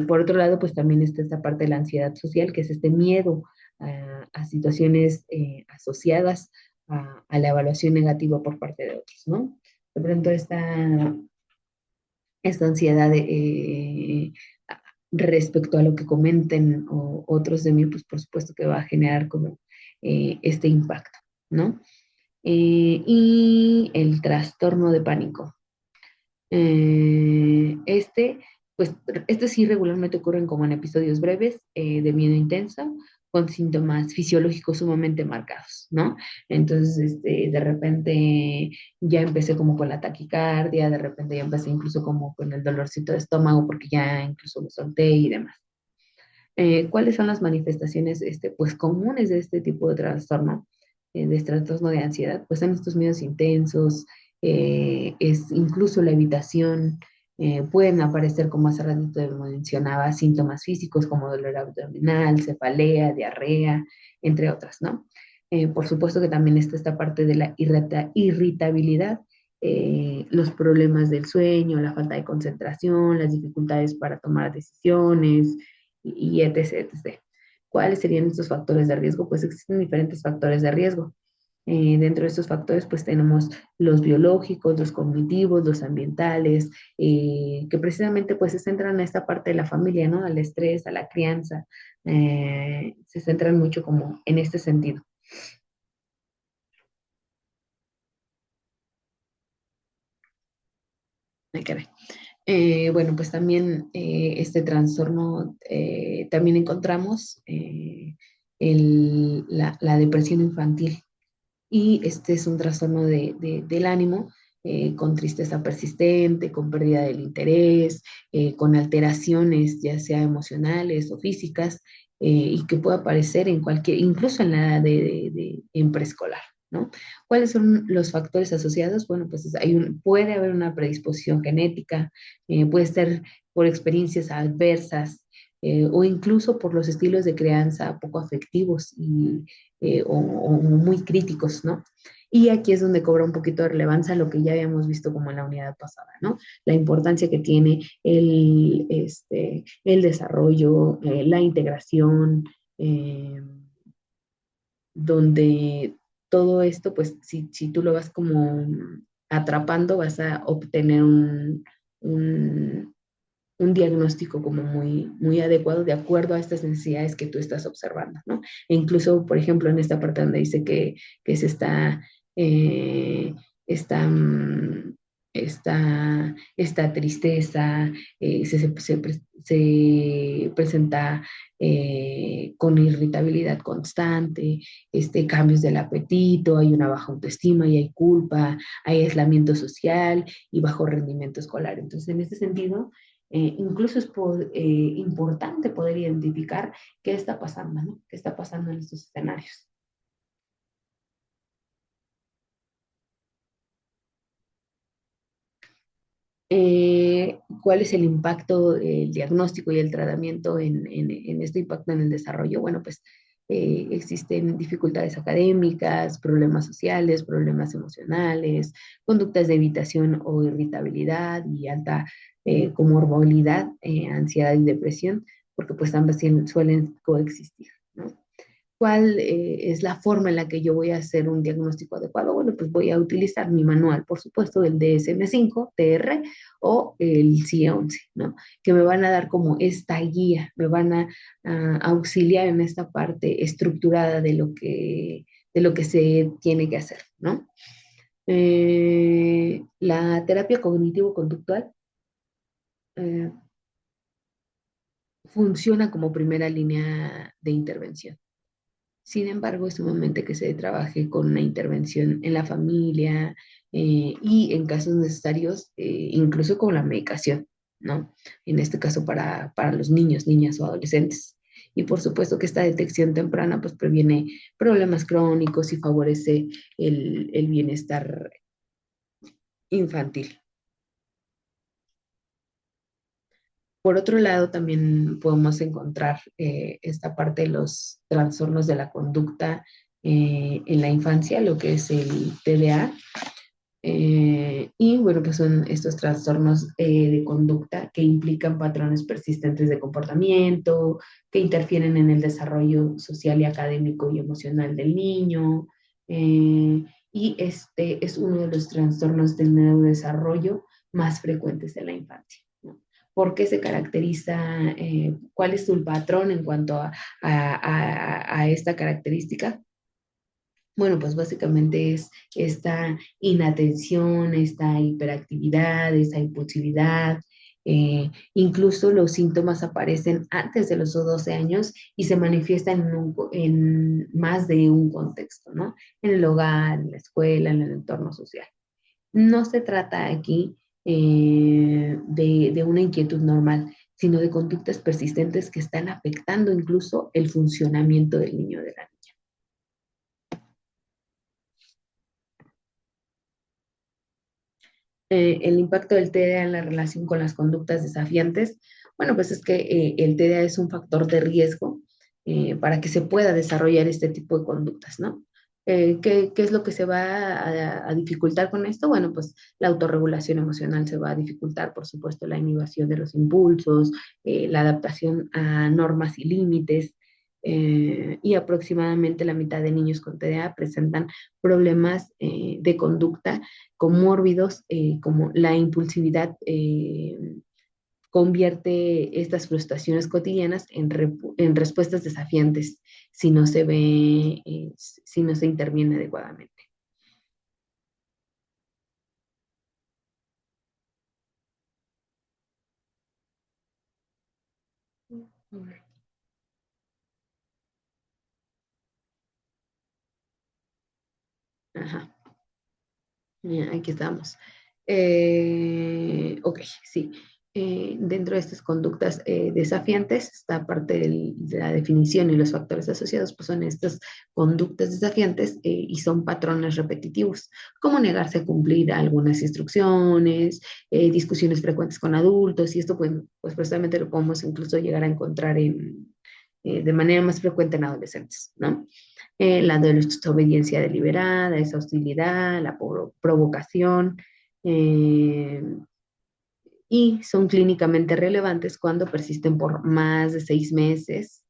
Por otro lado, pues también está esta parte de la ansiedad social, que es este miedo a situaciones asociadas a la evaluación negativa por parte de otros, ¿no? De pronto esta ansiedad respecto a lo que comenten otros de mí, pues por supuesto que va a generar como este impacto, ¿no? Y el trastorno de pánico. Este, pues, este sí regularmente ocurren como en episodios breves de miedo intenso, con síntomas fisiológicos sumamente marcados, ¿no? Entonces, de repente ya empecé como con la taquicardia, de repente ya empecé incluso como con el dolorcito de estómago porque ya incluso me solté y demás. ¿Cuáles son las manifestaciones, pues, comunes de este tipo de trastorno, de trastorno de ansiedad? Pues son estos miedos intensos, es incluso la evitación, pueden aparecer, como hace ratito mencionaba, síntomas físicos como dolor abdominal, cefalea, diarrea, entre otras, ¿no? Por supuesto que también está esta parte de la irritabilidad, los problemas del sueño, la falta de concentración, las dificultades para tomar decisiones, y etc, etc. ¿Cuáles serían estos factores de riesgo? Pues existen diferentes factores de riesgo. Dentro de estos factores, pues tenemos los biológicos, los cognitivos, los ambientales, que precisamente pues se centran en esta parte de la familia, ¿no? Al estrés, a la crianza, se centran mucho como en este sentido. Ay, caray. Bueno, pues también este trastorno, también encontramos la depresión infantil. Y este es un trastorno del ánimo, con tristeza persistente, con pérdida del interés, con alteraciones ya sea emocionales o físicas, y que puede aparecer en cualquier, incluso en la edad en preescolar, ¿no? ¿Cuáles son los factores asociados? Bueno, pues puede haber una predisposición genética, puede ser por experiencias adversas, o incluso por los estilos de crianza poco afectivos o muy críticos, ¿no? Y aquí es donde cobra un poquito de relevancia lo que ya habíamos visto como en la unidad pasada, ¿no? La importancia que tiene el desarrollo, la integración, eh, donde todo esto, pues si tú lo vas como atrapando, vas a obtener un, un diagnóstico como muy adecuado de acuerdo a estas necesidades que tú estás observando, ¿no? E incluso, por ejemplo, en esta parte donde dice que se eh, está, esta tristeza, se presenta con irritabilidad constante, cambios del apetito, hay una baja autoestima y hay culpa, hay aislamiento social y bajo rendimiento escolar. Entonces, en este sentido, incluso es importante poder identificar qué está pasando, ¿no? ¿Qué está pasando en estos escenarios? ¿Cuál es el impacto, el diagnóstico y el tratamiento en este impacto en el desarrollo? Bueno, pues existen dificultades académicas, problemas sociales, problemas emocionales, conductas de evitación o irritabilidad y alta comorbilidad, ansiedad y depresión, porque pues ambas suelen coexistir, ¿no? ¿Cuál es la forma en la que yo voy a hacer un diagnóstico adecuado? Bueno, pues voy a utilizar mi manual, por supuesto, del DSM-5, TR o el CIE-11, ¿no? Que me van a dar como esta guía, me van a auxiliar en esta parte estructurada de lo que se tiene que hacer, ¿no? La terapia cognitivo-conductual eh, funciona como primera línea de intervención. Sin embargo, es sumamente que se trabaje con una intervención en la familia, y en casos necesarios, incluso con la medicación, ¿no? En este caso para los niños, niñas o adolescentes. Y por supuesto que esta detección temprana pues previene problemas crónicos y favorece el bienestar infantil. Por otro lado, también podemos encontrar esta parte de los trastornos de la conducta en la infancia, lo que es el TDA. Y bueno, pues son estos trastornos de conducta que implican patrones persistentes de comportamiento, que interfieren en el desarrollo social y académico y emocional del niño. Y este es uno de los trastornos del neurodesarrollo más frecuentes en la infancia, ¿no? ¿Por qué se caracteriza? ¿Cuál es su patrón en cuanto a esta característica? Bueno, pues básicamente es esta inatención, esta hiperactividad, esta impulsividad. Incluso los síntomas aparecen antes de los 12 años y se manifiestan en más de un contexto, ¿no? En el hogar, en la escuela, en el entorno social. No se trata aquí de una inquietud normal, sino de conductas persistentes que están afectando incluso el funcionamiento del niño o de la niña. El impacto del TDA en la relación con las conductas desafiantes, bueno, pues es que el TDA es un factor de riesgo para que se pueda desarrollar este tipo de conductas, ¿no? ¿Qué es lo que se va a dificultar con esto? Bueno, pues la autorregulación emocional se va a dificultar, por supuesto, la inhibición de los impulsos, la adaptación a normas y límites, y aproximadamente la mitad de niños con TDA presentan problemas de conducta comórbidos, como la impulsividad, convierte estas frustraciones cotidianas en respuestas desafiantes si no se ve, si no se interviene adecuadamente. Ajá. Aquí estamos. Ok, sí. Dentro de estas conductas desafiantes, esta parte de la definición y los factores asociados, pues son estas conductas desafiantes y son patrones repetitivos, como negarse a cumplir algunas instrucciones, discusiones frecuentes con adultos, y esto pues precisamente lo podemos incluso llegar a encontrar de manera más frecuente en adolescentes, ¿no? La desobediencia deliberada, esa hostilidad, la provocación, eh, y son clínicamente relevantes cuando persisten por más de 6 meses,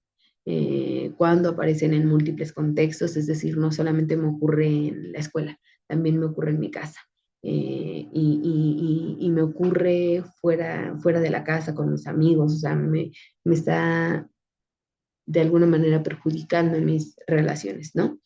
cuando aparecen en múltiples contextos, es decir, no solamente me ocurre en la escuela, también me ocurre en mi casa. Y me ocurre fuera de la casa con mis amigos, o sea, me está de alguna manera perjudicando en mis relaciones, ¿no?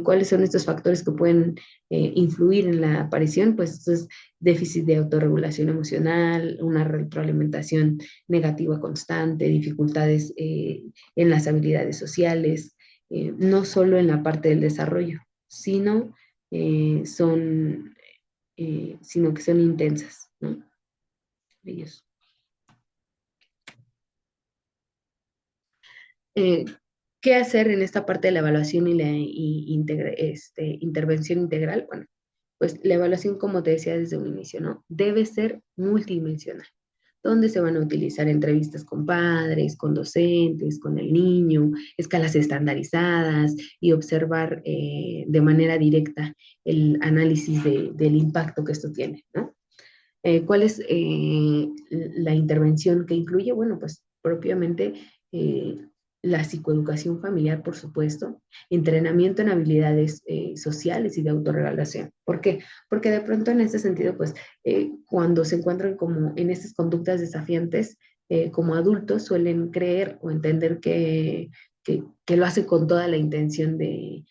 ¿Cuáles son estos factores que pueden influir en la aparición? Pues esto es déficit de autorregulación emocional, una retroalimentación negativa constante, dificultades en las habilidades sociales, no solo en la parte del desarrollo, sino, son, sino que son intensas, ¿no? Ellos. Eh, ¿Qué hacer en esta parte de la evaluación y la intervención integral? Bueno, pues la evaluación, como te decía desde un inicio, ¿no? Debe ser multidimensional, donde se van a utilizar entrevistas con padres, con docentes, con el niño, escalas estandarizadas y observar de manera directa el análisis del impacto que esto tiene, ¿no? ¿Cuál es la intervención que incluye? Bueno, pues propiamente eh, la psicoeducación familiar, por supuesto, entrenamiento en habilidades sociales y de autorregulación. ¿Por qué? Porque de pronto en este sentido, pues cuando se encuentran como en estas conductas desafiantes, como adultos suelen creer o entender que lo hacen con toda la intención de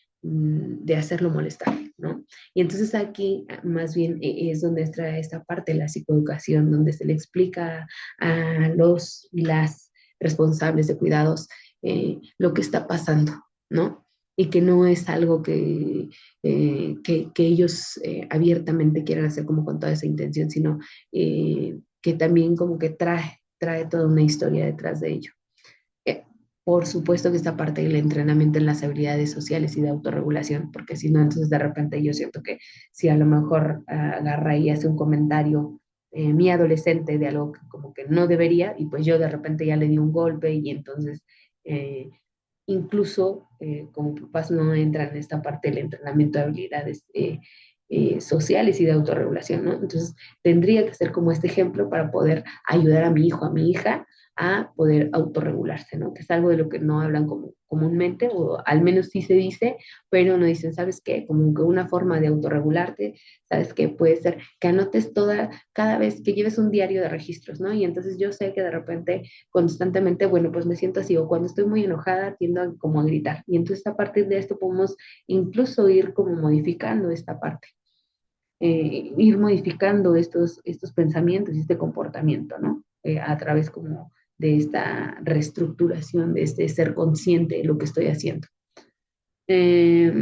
hacerlo molestar, ¿no? Y entonces aquí más bien es donde entra esta parte de la psicoeducación, donde se le explica a los y las responsables de cuidados lo que está pasando, ¿no? Y que no es algo que ellos abiertamente quieran hacer como con toda esa intención, sino que también como que trae toda una historia detrás de ello. Eh, por supuesto que esta parte del entrenamiento en las habilidades sociales y de autorregulación, porque si no, entonces de repente yo siento que si a lo mejor agarra y hace un comentario mi adolescente de algo que como que no debería, y pues yo de repente ya le di un golpe y entonces eh, incluso como papás no entran en esta parte del entrenamiento de habilidades sociales y de autorregulación, ¿no? Entonces tendría que ser como este ejemplo para poder ayudar a mi hijo, a mi hija, a poder autorregularse, ¿no? Que es algo de lo que no hablan como, comúnmente, o al menos sí se dice, pero no dicen, ¿sabes qué? Como que una forma de autorregularte, ¿sabes qué? Puede ser que anotes cada vez que lleves un diario de registros, ¿no? Y entonces yo sé que de repente, constantemente, bueno, pues me siento así, o cuando estoy muy enojada tiendo como a gritar. Y entonces a partir de esto podemos incluso ir como modificando esta parte, ir modificando estos pensamientos y este comportamiento, ¿no? A través como de esta reestructuración, de este ser consciente de lo que estoy haciendo. Eh,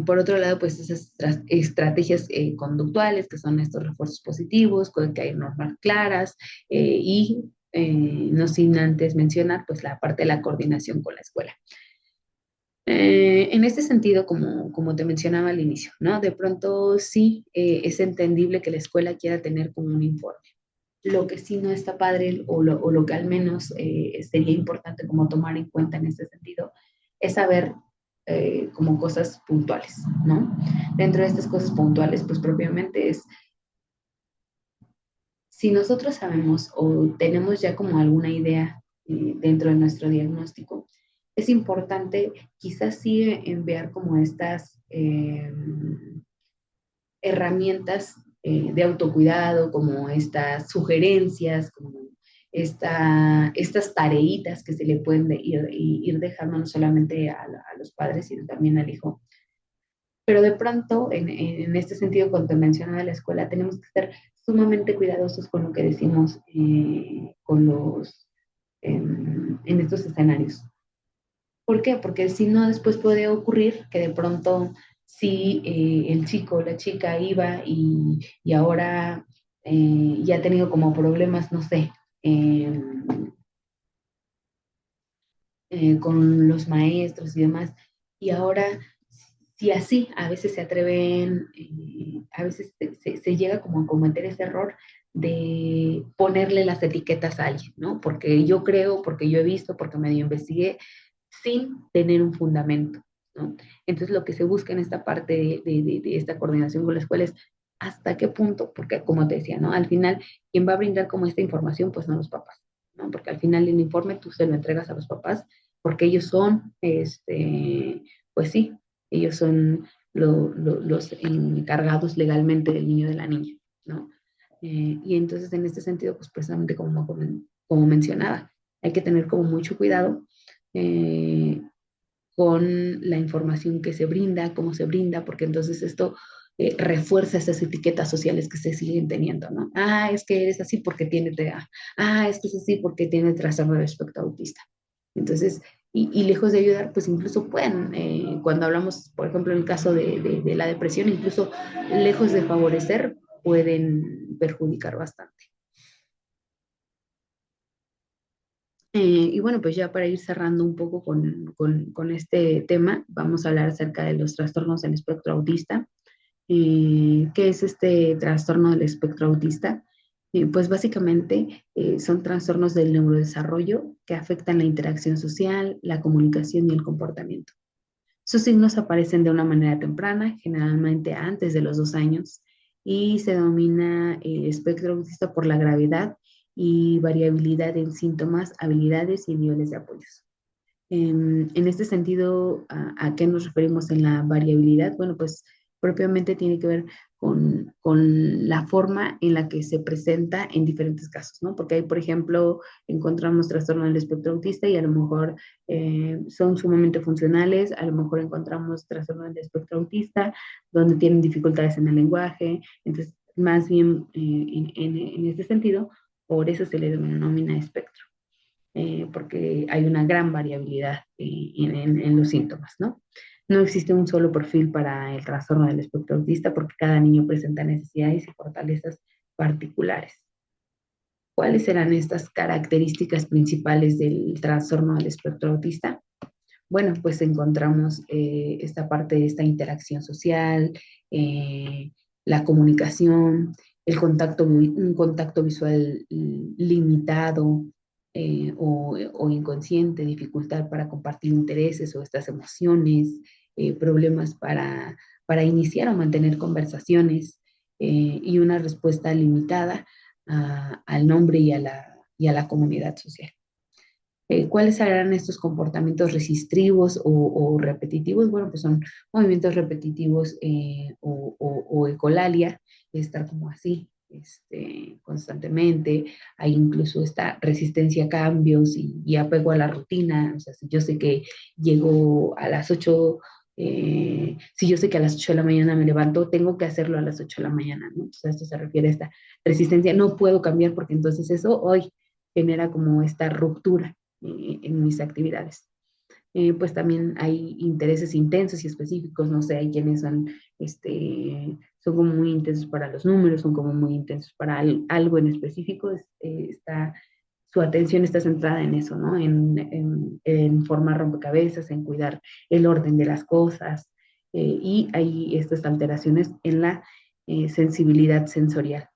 por otro lado, pues esas estrategias conductuales, que son estos refuerzos positivos, con que hay normas claras y no sin antes mencionar pues la parte de la coordinación con la escuela. En este sentido, como te mencionaba al inicio, ¿no? De pronto sí es entendible que la escuela quiera tener como un informe. Lo que sí no está padre o lo que al menos sería importante como tomar en cuenta en este sentido es saber como cosas puntuales, ¿no? Dentro de estas cosas puntuales, pues propiamente es, si nosotros sabemos o tenemos ya como alguna idea dentro de nuestro diagnóstico, es importante quizás sí enviar como estas herramientas de autocuidado, como estas sugerencias, como estas tareitas que se le pueden ir dejando no solamente a los padres, sino también al hijo, Pero de pronto, en este sentido, cuando te mencionaba la escuela, tenemos que ser sumamente cuidadosos con lo que decimos en estos escenarios. ¿Por qué? Porque si no, después puede ocurrir que de pronto, si el chico o la chica iba y ahora ya ha tenido como problemas, no sé, eh, con los maestros y demás, y ahora, si así a veces se atreven, a veces se llega como a cometer ese error de ponerle las etiquetas a alguien, ¿no? Porque yo creo, porque yo he visto, porque medio investigué, sin tener un fundamento, ¿no? Entonces lo que se busca en esta parte de esta coordinación con la escuela es hasta qué punto, porque como te decía, ¿no? Al final, quien va a brindar como esta información, pues son los papás, ¿no? Porque al final el informe tú se lo entregas a los papás porque ellos son, pues sí, ellos son los encargados legalmente del niño o de la niña, ¿no? Y entonces en este sentido, pues precisamente como mencionaba, hay que tener como mucho cuidado eh, con la información que se brinda, cómo se brinda, porque entonces esto refuerza esas etiquetas sociales que se siguen teniendo, ¿no? Ah, es que eres así porque tiene TDA. Ah, es que es así porque tiene trastorno del espectro autista. Entonces, y lejos de ayudar, pues incluso pueden, cuando hablamos, por ejemplo, en el caso de la depresión, incluso lejos de favorecer, pueden perjudicar bastante. Y bueno, pues ya para ir cerrando un poco con este tema, vamos a hablar acerca de los trastornos del espectro autista. ¿Qué es este trastorno del espectro autista? Pues básicamente son trastornos del neurodesarrollo que afectan la interacción social, la comunicación y el comportamiento. Sus signos aparecen de una manera temprana, generalmente antes de los 2 años, y se denomina el espectro autista por la gravedad y variabilidad en síntomas, habilidades y niveles de apoyos. En este sentido, ¿a qué nos referimos en la variabilidad? Bueno, pues propiamente tiene que ver con la forma en la que se presenta en diferentes casos, ¿no? Porque ahí, por ejemplo, encontramos trastorno del espectro autista y a lo mejor son sumamente funcionales, a lo mejor encontramos trastorno del espectro autista donde tienen dificultades en el lenguaje, entonces, más bien en este sentido, por eso se le denomina espectro porque hay una gran variabilidad en los síntomas, ¿no? No existe un solo perfil para el trastorno del espectro autista porque cada niño presenta necesidades y fortalezas particulares. ¿Cuáles serán estas características principales del trastorno del espectro autista? Bueno, pues encontramos esta parte de esta interacción social, eh, la comunicación, un contacto visual limitado o inconsciente, dificultad para compartir intereses o estas emociones, problemas para iniciar o mantener conversaciones y una respuesta limitada al nombre y a la comunidad social. ¿Cuáles serán estos comportamientos restrictivos o repetitivos? Bueno, pues son movimientos repetitivos o ecolalia, estar como así constantemente. Hay incluso esta resistencia a cambios y apego a la rutina. O sea, si yo sé que llego a las 8, si yo sé que a las 8 de la mañana me levanto, tengo que hacerlo a las 8 de la mañana, ¿no? Entonces, a esto se refiere a esta resistencia. No puedo cambiar porque entonces eso hoy genera como esta ruptura en mis actividades. Pues también hay intereses intensos y específicos, no sé, hay quienes son como muy intensos para los números, son como muy intensos para algo en específico, su atención está centrada en eso, ¿no? En formar rompecabezas, en cuidar el orden de las cosas, y hay estas alteraciones en la sensibilidad sensorial.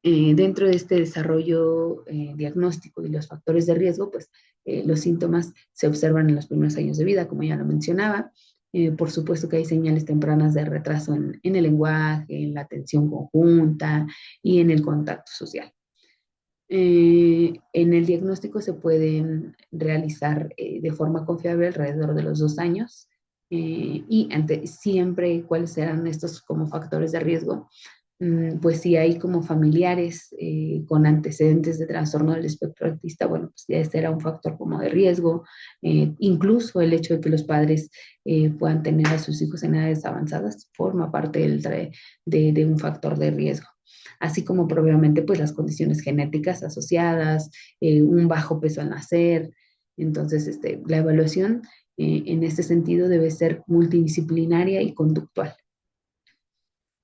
Dentro de este desarrollo diagnóstico y los factores de riesgo, pues los síntomas se observan en los primeros años de vida, como ya lo mencionaba. Por supuesto que hay señales tempranas de retraso en el lenguaje, en la atención conjunta y en el contacto social. En el diagnóstico se pueden realizar de forma confiable alrededor de los 2 años y siempre cuáles serán estos como factores de riesgo. pues si hay como familiares con antecedentes de trastorno del espectro autista, bueno, pues ya este era un factor como de riesgo. Incluso el hecho de que los padres puedan tener a sus hijos en edades avanzadas forma parte de un factor de riesgo. Así como probablemente pues las condiciones genéticas asociadas, un bajo peso al nacer. Entonces, la evaluación en este sentido debe ser multidisciplinaria y conductual.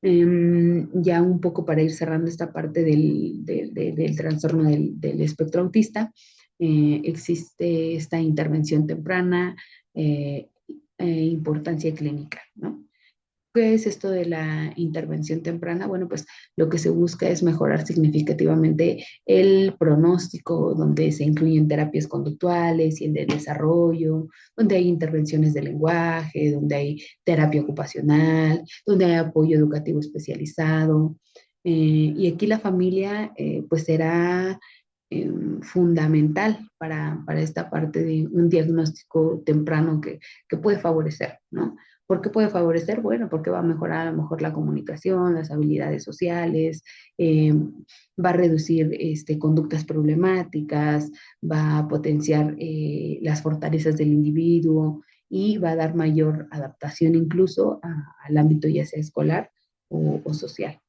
Ya un poco para ir cerrando esta parte del trastorno del espectro autista, existe esta intervención temprana, eh, importancia clínica, ¿no? ¿Qué es esto de la intervención temprana? Bueno, pues lo que se busca es mejorar significativamente el pronóstico, donde se incluyen terapias conductuales y el de desarrollo, donde hay intervenciones de lenguaje, donde hay terapia ocupacional, donde hay apoyo educativo especializado. Y aquí la familia pues será fundamental para esta parte de un diagnóstico temprano que puede favorecer, ¿no? ¿Por qué puede favorecer? Bueno, porque va a mejorar a lo mejor la comunicación, las habilidades sociales, va a reducir conductas problemáticas, va a potenciar las fortalezas del individuo y va a dar mayor adaptación incluso al ámbito ya sea escolar o social.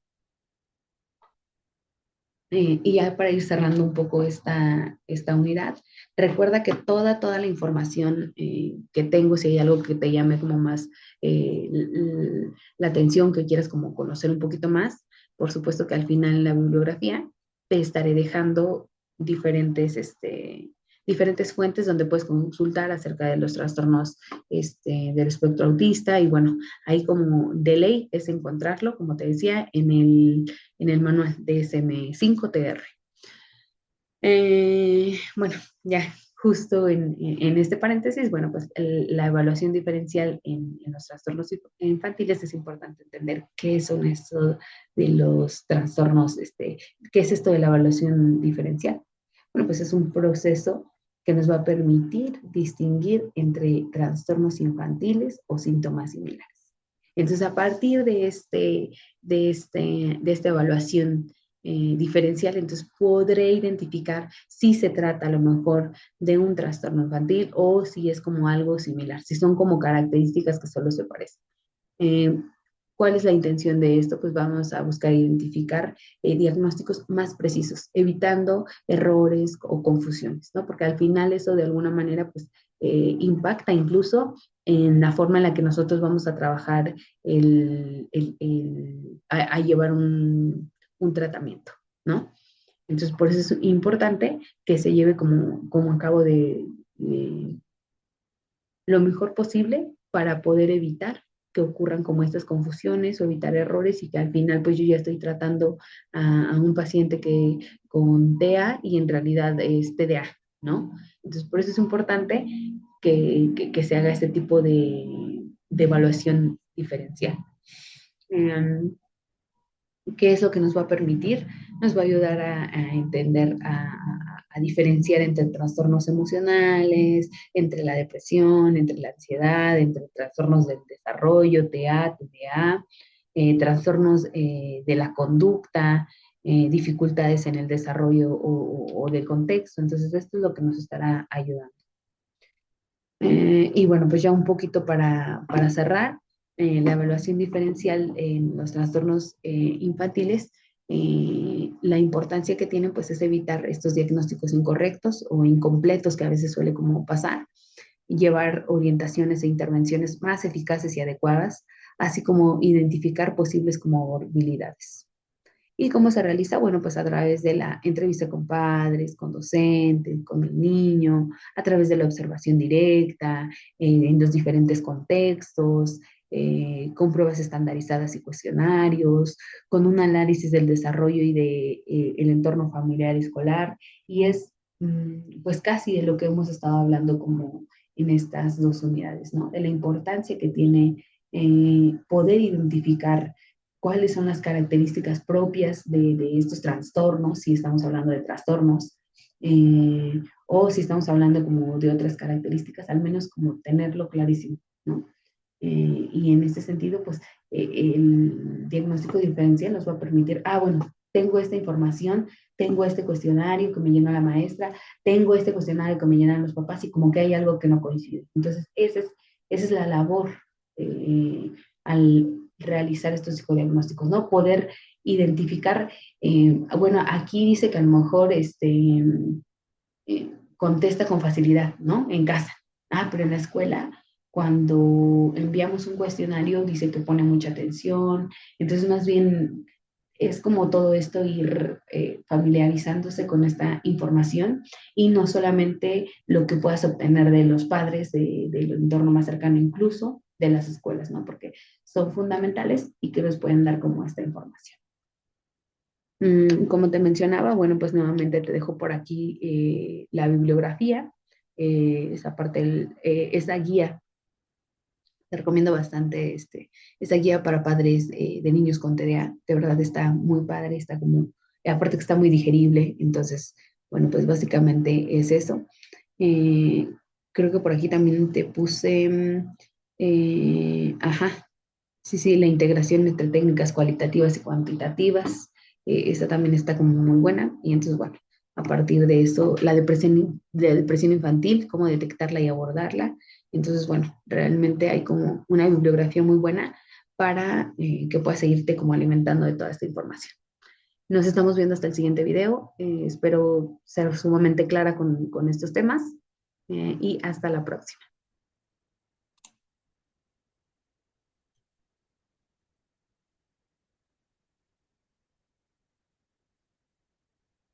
Y ya para ir cerrando un poco esta unidad, recuerda que toda la información que tengo, si hay algo que te llame como más la atención, que quieras como conocer un poquito más, por supuesto que al final en la bibliografía te estaré dejando diferentes fuentes donde puedes consultar acerca de los trastornos del espectro autista y bueno, ahí como de ley es encontrarlo, como te decía, en el manual DSM-5-TR. Bueno, ya justo en este paréntesis, bueno, pues la evaluación diferencial en los trastornos infantiles es importante entender qué son estos de los trastornos, qué es esto de la evaluación diferencial. Bueno, pues es un proceso que nos va a permitir distinguir entre trastornos infantiles o síntomas similares. Entonces, a partir de esta evaluación diferencial, entonces podré identificar si se trata a lo mejor de un trastorno infantil o si es como algo similar, si son como características que solo se parecen. Eh, ¿Cuál es la intención de esto? Pues vamos a buscar identificar diagnósticos más precisos, evitando errores o confusiones, ¿no? Porque al final eso de alguna manera pues impacta incluso en la forma en la que nosotros vamos a trabajar a llevar un tratamiento, ¿no? Entonces, por eso es importante que se lleve como a cabo de lo mejor posible para poder evitar que ocurran como estas confusiones o evitar errores y que al final pues yo ya estoy tratando a un paciente que con TEA y en realidad es TDA, ¿no? Entonces por eso es importante que se haga este tipo de evaluación diferencial. Um, ¿Qué es lo que nos va a permitir? Nos va a ayudar a entender, a diferenciar entre trastornos emocionales, entre la depresión, entre la ansiedad, entre trastornos del desarrollo, TEA, TDA, trastornos de la conducta, dificultades en el desarrollo o del contexto. Entonces, esto es lo que nos estará ayudando. Y bueno, pues ya un poquito para cerrar, la evaluación diferencial en los trastornos infantiles, la importancia que tienen pues es evitar estos diagnósticos incorrectos o incompletos que a veces suele como pasar, y llevar orientaciones e intervenciones más eficaces y adecuadas, así como identificar posibles comorbilidades. ¿Y cómo se realiza? Bueno, pues a través de la entrevista con padres, con docentes, con el niño, a través de la observación directa, en los diferentes contextos, con pruebas estandarizadas y cuestionarios, con un análisis del desarrollo y de el entorno familiar y escolar. Y es pues casi de lo que hemos estado hablando como en estas dos unidades, ¿no? De la importancia que tiene poder identificar cuáles son las características propias de estos trastornos, si estamos hablando de trastornos, o si estamos hablando como de otras características, al menos como tenerlo clarísimo, ¿no? Y en este sentido, pues diagnóstico diferencial nos va a permitir, bueno, tengo esta información, tengo este cuestionario que me llenó la maestra, tengo este cuestionario que me llenan los papás y como que hay algo que no coincide. Entonces, esa es la labor al realizar estos psicodiagnósticos, ¿no? Poder identificar, bueno, aquí dice que a lo mejor contesta con facilidad, ¿no? En casa. Pero en la escuela, cuando enviamos un cuestionario, dice que pone mucha atención. Entonces, más bien, es como todo esto ir familiarizándose con esta información y no solamente lo que puedas obtener de los padres, del entorno más cercano, incluso de las escuelas, ¿no? Porque son fundamentales y que nos pueden dar como esta información. Como te mencionaba, bueno, pues nuevamente te dejo por aquí la bibliografía, esa parte, esa guía, te recomiendo bastante esa guía para padres de niños con TDA, de verdad está muy padre, está como, aparte que está muy digerible, entonces, bueno, pues básicamente es eso. Eh, Creo que por aquí también te puse, ajá, sí, sí, la integración entre técnicas cualitativas y cuantitativas, esa también está como muy buena. Y entonces, bueno, a partir de eso, la depresión infantil, cómo detectarla y abordarla. Entonces, bueno, realmente hay como una bibliografía muy buena para que puedas seguirte como alimentando de toda esta información. Nos estamos viendo hasta el siguiente video. Espero ser sumamente clara con estos temas y hasta la próxima.